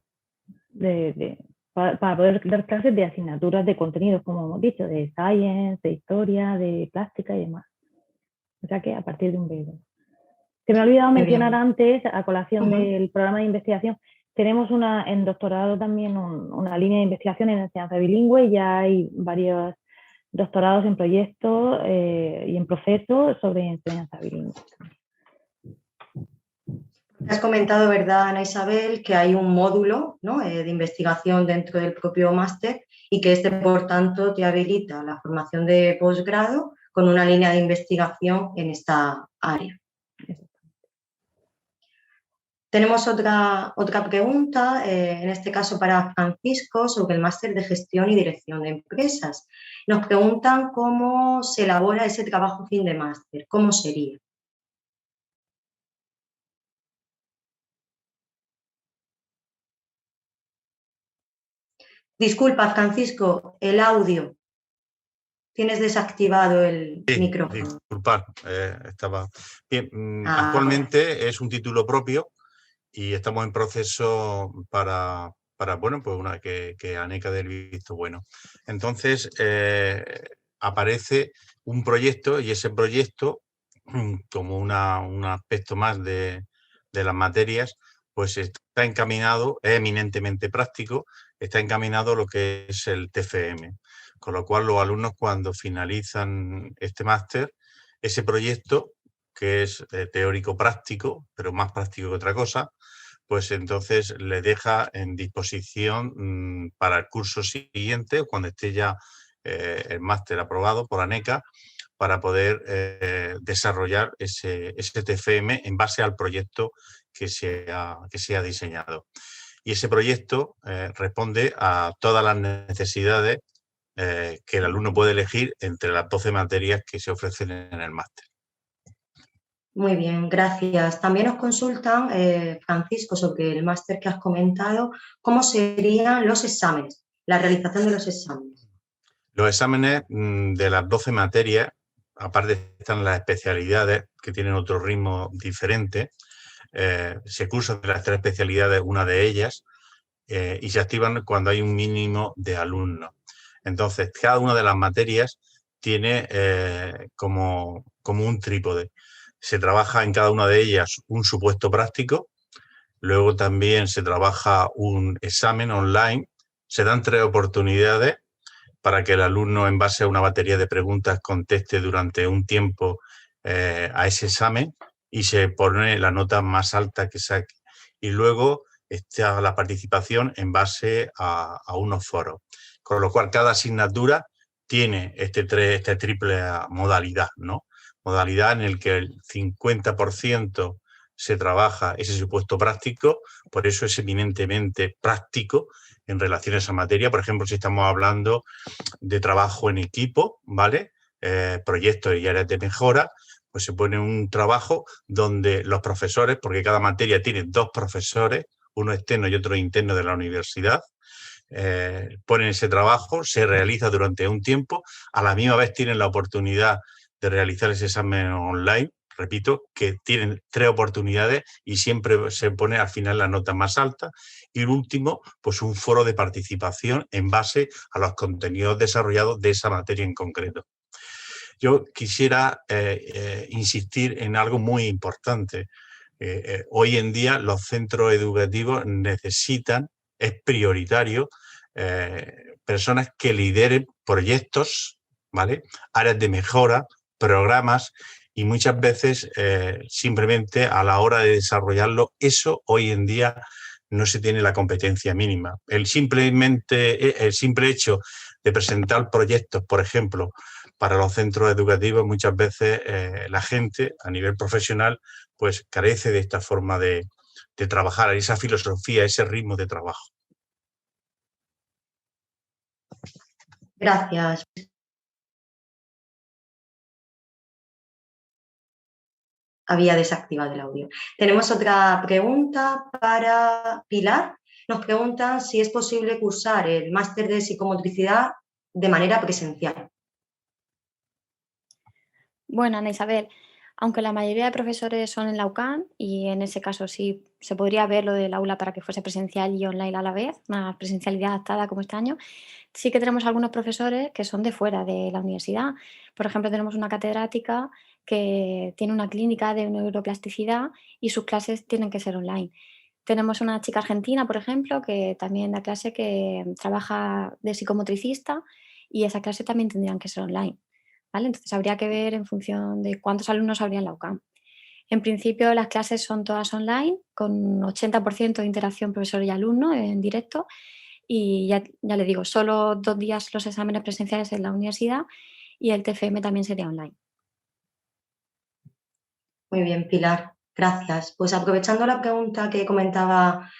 Speaker 4: para poder dar clases de asignaturas de contenidos, como hemos dicho, de science, de historia, de plástica y demás. O sea que a partir de un B2. Se me ha olvidado mencionar antes, a colación del programa de investigación, tenemos en doctorado también una línea de investigación en enseñanza bilingüe, ya hay varios doctorados en proyectos y en proceso sobre enseñanza bilingüe.
Speaker 6: Has comentado, ¿verdad, Ana Isabel, que hay un módulo, ¿no?, de investigación dentro del propio máster y que por tanto, te habilita la formación de posgrado con una línea de investigación en esta área. Tenemos otra pregunta, en este caso para Francisco, sobre el máster de gestión y dirección de empresas. Nos preguntan cómo se elabora ese trabajo fin de máster, cómo sería. Disculpa, Francisco, el audio. Tienes desactivado el micrófono.
Speaker 3: Disculpad, estaba bien. Actualmente es un título propio y estamos en proceso para bueno, pues una que ANECA dé el visto bueno. Entonces, aparece un proyecto y ese proyecto, como un aspecto más de las materias, pues está encaminado, es eminentemente práctico, está encaminado a lo que es el TFM. Con lo cual, los alumnos, cuando finalizan este máster, ese proyecto, que es teórico-práctico, pero más práctico que otra cosa, pues entonces le deja en disposición para el curso siguiente, cuando esté ya el máster aprobado por ANECA, para poder desarrollar ese TFM en base al proyecto que se ha diseñado. Y ese proyecto responde a todas las necesidades que el alumno puede elegir entre las 12 materias que se ofrecen en el máster.
Speaker 6: Muy bien, gracias. También nos consultan, Francisco, sobre el máster que has comentado, ¿cómo serían los exámenes, la realización de los exámenes?
Speaker 3: Los exámenes de las 12 materias, aparte están las especialidades que tienen otro ritmo diferente, se cursan de las 3 especialidades, una de ellas, y se activan cuando hay un mínimo de alumnos. Entonces, cada una de las materias tiene como un trípode. Se trabaja en cada una de ellas un supuesto práctico, luego también se trabaja un examen online, se dan 3 oportunidades para que el alumno, en base a una batería de preguntas, conteste durante un tiempo a ese examen y se pone la nota más alta que saque. Y luego está la participación en base a unos foros. Con lo cual, cada asignatura tiene esta triple modalidad, ¿no? Modalidad en el que el 50% se trabaja ese supuesto práctico, por eso es eminentemente práctico en relación a esa materia. Por ejemplo, si estamos hablando de trabajo en equipo, ¿vale? Proyectos y áreas de mejora, pues se pone un trabajo donde los profesores, porque cada materia tiene 2 profesores, uno externo y otro interno de la universidad, ponen ese trabajo, se realiza durante un tiempo, a la misma vez tienen la oportunidad de realizar ese examen online, repito, que tienen 3 oportunidades y siempre se pone al final la nota más alta. Y el último, pues un foro de participación en base a los contenidos desarrollados de esa materia en concreto. Yo quisiera insistir en algo muy importante. Hoy en día los centros educativos necesitan, es prioritario, personas que lideren proyectos, ¿vale? Áreas de mejora, programas, y muchas veces simplemente a la hora de desarrollarlo, eso hoy en día no se tiene la competencia mínima. El simple hecho de presentar proyectos, por ejemplo, para los centros educativos, muchas veces la gente a nivel profesional pues carece de esta forma de trabajar, esa filosofía, ese ritmo de trabajo.
Speaker 6: Gracias. Había desactivado el audio. Tenemos otra pregunta para Pilar. Nos preguntan si es posible cursar el máster de psicomotricidad de manera presencial.
Speaker 5: Bueno, Ana Isabel, aunque la mayoría de profesores son en la UCAM, y en ese caso sí se podría ver lo del aula para que fuese presencial y online a la vez, una presencialidad adaptada como este año, sí que tenemos algunos profesores que son de fuera de la universidad. Por ejemplo, tenemos una catedrática que tiene una clínica de neuroplasticidad y sus clases tienen que ser online. Tenemos una chica argentina, por ejemplo, que también da clase, que trabaja de psicomotricista, y esa clase también tendrían que ser online, ¿vale? Entonces habría que ver en función de cuántos alumnos habría en la UCAM. En principio las clases son todas online, con 80% de interacción profesor y alumno en directo, y ya le digo, solo 2 días los exámenes presenciales en la universidad, y el TFM también sería online.
Speaker 6: Muy bien, Pilar, gracias. Pues aprovechando la pregunta que comentaba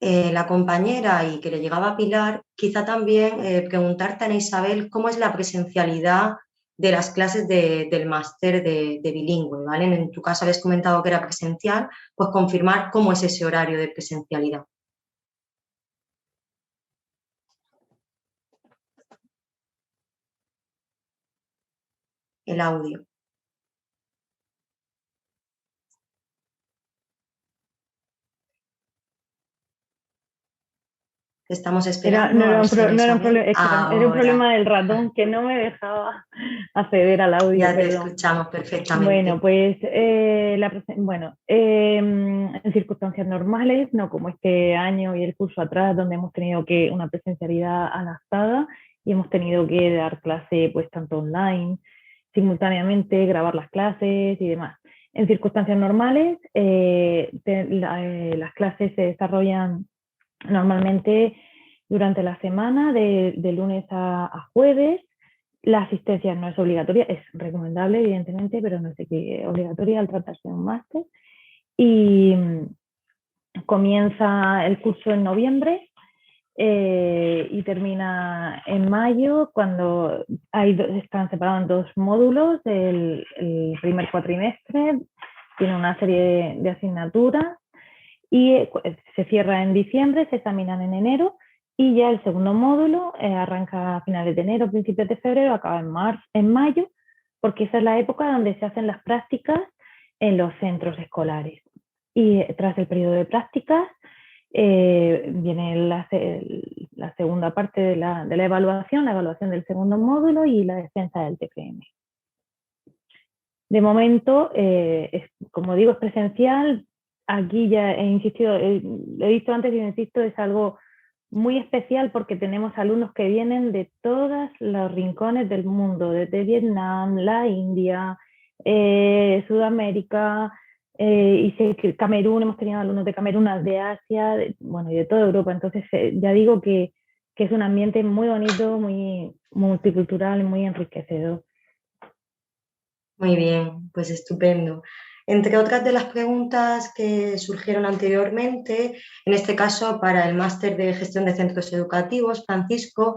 Speaker 6: la compañera y que le llegaba a Pilar, quizá también preguntarte, Ana Isabel, cómo es la presencialidad de las clases del máster de bilingüe, ¿vale? En tu caso habías comentado que era presencial, pues confirmar cómo es ese horario de presencialidad. El audio. Estamos esperando.
Speaker 4: Era un problema del ratón que no me dejaba acceder al audio.
Speaker 6: Ya te escuchamos perfectamente.
Speaker 4: Bueno, pues en circunstancias normales, no como este año y el curso atrás, donde hemos tenido una presencialidad adaptada y hemos tenido que dar clase pues tanto online, simultáneamente grabar las clases y demás. En circunstancias normales, las clases se desarrollan normalmente durante la semana, de lunes a jueves. La asistencia no es obligatoria, es recomendable, evidentemente, pero no es obligatoria al tratarse de un máster. Y comienza el curso en noviembre y termina en mayo, cuando están separados en 2 módulos. El primer cuatrimestre tiene una serie de asignaturas y se cierra en diciembre, se examinan en enero, y ya el segundo módulo arranca a finales de enero, principios de febrero, acaba en mayo, porque esa es la época donde se hacen las prácticas en los centros escolares. Y tras el periodo de prácticas viene la segunda parte de la evaluación, la evaluación del segundo módulo y la defensa del TFM. De momento, como digo, es presencial. Aquí ya he insistido, lo he dicho antes y insisto, es algo muy especial porque tenemos alumnos que vienen de todos los rincones del mundo, desde Vietnam, la India, Sudamérica, y sé que Camerún, hemos tenido alumnos de Camerún, de Asia, y de toda Europa. Entonces ya digo que es un ambiente muy bonito, muy multicultural y muy enriquecedor.
Speaker 6: Muy bien, pues estupendo. Entre otras de las preguntas que surgieron anteriormente, en este caso para el máster de gestión de centros educativos, Francisco,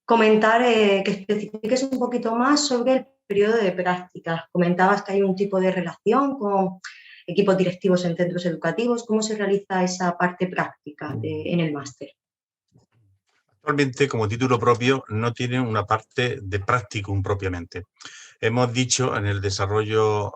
Speaker 6: comentar que especifiques un poquito más sobre el periodo de prácticas. Comentabas que hay un tipo de relación con equipos directivos en centros educativos. ¿Cómo se realiza esa parte práctica en el máster?
Speaker 3: Actualmente, como título propio, no tiene una parte de practicum propiamente. Hemos dicho en el desarrollo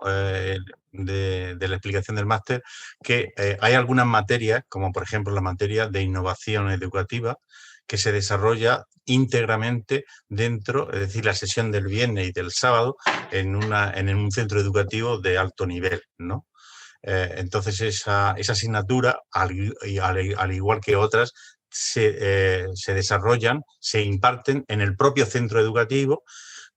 Speaker 3: de la explicación del máster que hay algunas materias, como por ejemplo la materia de innovación educativa, que se desarrolla íntegramente dentro, es decir, la sesión del viernes y del sábado en un centro educativo de alto nivel, ¿no? Entonces esa asignatura, al igual que otras, se desarrollan, se imparten en el propio centro educativo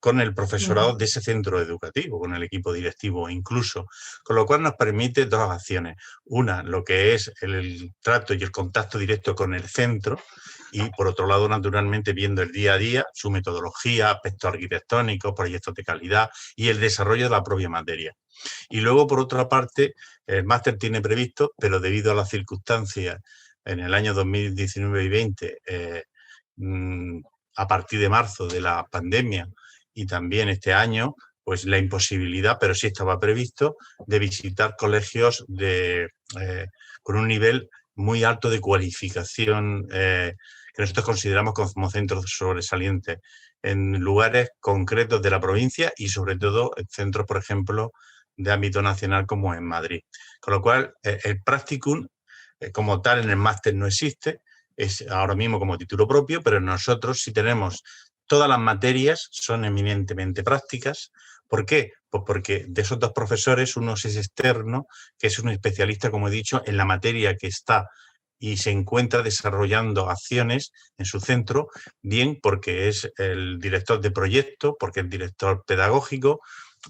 Speaker 3: con el profesorado de ese centro educativo, con el equipo directivo incluso, con lo cual nos permite dos acciones. Una, lo que es el trato y el contacto directo con el centro y, por otro lado, naturalmente, viendo el día a día, su metodología, aspectos arquitectónicos, proyectos de calidad y el desarrollo de la propia materia. Y luego, por otra parte, el máster tiene previsto, pero debido a las circunstancias en el año 2019 y 20, a partir de marzo de la pandemia y también este año, pues la imposibilidad, pero sí estaba previsto, de visitar colegios con un nivel muy alto de cualificación que nosotros consideramos como centros sobresalientes en lugares concretos de la provincia y sobre todo en centros, por ejemplo, de ámbito nacional como en Madrid. Con lo cual, el practicum como tal en el máster no existe, es ahora mismo como título propio, pero nosotros sí tenemos todas las materias, son eminentemente prácticas. ¿Por qué? Pues porque de esos dos profesores, uno es externo, que es un especialista, como he dicho, en la materia que está y se encuentra desarrollando acciones en su centro, bien porque es el director de proyecto, porque es director pedagógico,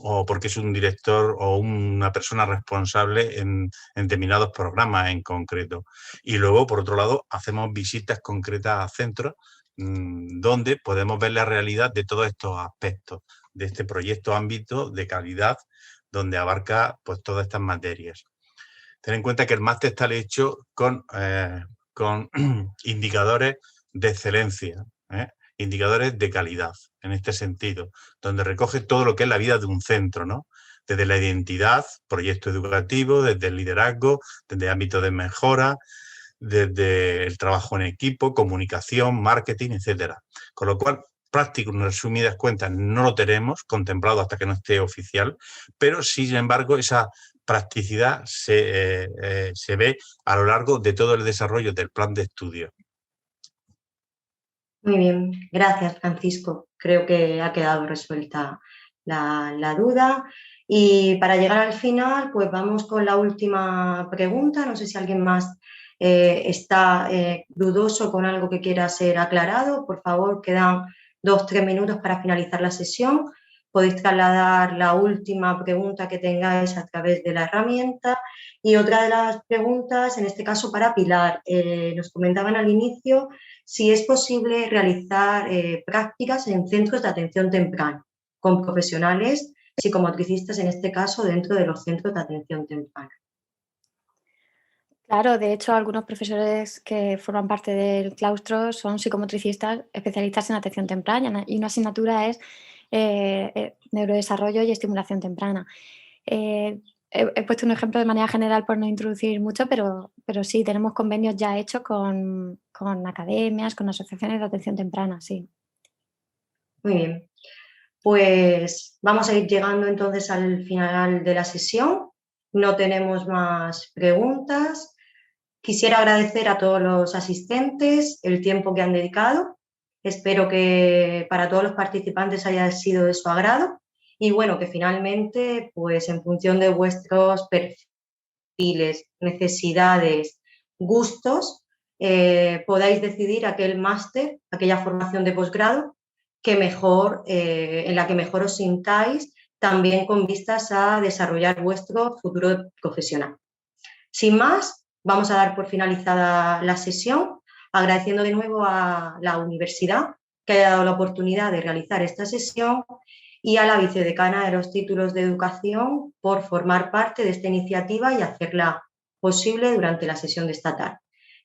Speaker 3: o porque es un director o una persona responsable en determinados programas en concreto. Y luego, por otro lado, hacemos visitas concretas a centros donde podemos ver la realidad de todos estos aspectos de este proyecto ámbito de calidad donde abarca pues todas estas materias. Ten en cuenta que el máster está hecho con indicadores de excelencia, indicadores de calidad en este sentido, donde recoge todo lo que es la vida de un centro, ¿no? Desde la identidad, proyecto educativo, desde el liderazgo, desde ámbito de mejora, desde el trabajo en equipo, comunicación, marketing, etcétera. Con lo cual, práctico, en resumidas cuentas, no lo tenemos contemplado hasta que no esté oficial, pero sin embargo esa practicidad se ve a lo largo de todo el desarrollo del plan de estudio.
Speaker 6: Muy bien, gracias Francisco. Creo que ha quedado resuelta la duda. Y para llegar al final, pues vamos con la última pregunta. No sé si alguien más está dudoso con algo que quiera ser aclarado. Por favor, quedan 2-3 minutos para finalizar la sesión. Podéis trasladar la última pregunta que tengáis a través de la herramienta. Y otra de las preguntas, en este caso para Pilar, nos comentaban al inicio si es posible realizar prácticas en centros de atención temprana con profesionales psicomotricistas, en este caso, dentro de los centros de atención temprana.
Speaker 5: Claro, de hecho, algunos profesores que forman parte del claustro son psicomotricistas especialistas en atención temprana y una asignatura es neurodesarrollo y estimulación temprana. He puesto un ejemplo de manera general por no introducir mucho, pero sí, tenemos convenios ya hechos con academias, con asociaciones de atención temprana, sí.
Speaker 6: Muy bien. Pues vamos a ir llegando entonces al final de la sesión. No tenemos más preguntas. Quisiera agradecer a todos los asistentes el tiempo que han dedicado. Espero que para todos los participantes haya sido de su agrado. Y bueno, que finalmente, pues en función de vuestros perfiles, necesidades, gustos, podáis decidir aquel máster, aquella formación de posgrado que mejor, en la que mejor os sintáis, también con vistas a desarrollar vuestro futuro profesional. Sin más, vamos a dar por finalizada la sesión, agradeciendo de nuevo a la universidad que haya dado la oportunidad de realizar esta sesión y a la vicedecana de los títulos de educación por formar parte de esta iniciativa y hacerla posible durante la sesión de esta tarde.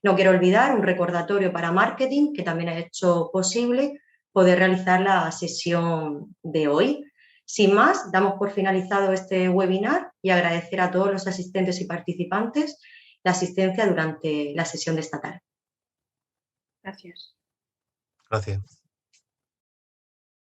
Speaker 6: No quiero olvidar un recordatorio para marketing que también ha hecho posible poder realizar la sesión de hoy. Sin más, damos por finalizado este webinar y agradecer a todos los asistentes y participantes la asistencia durante la sesión de esta tarde.
Speaker 2: Gracias.
Speaker 3: Gracias.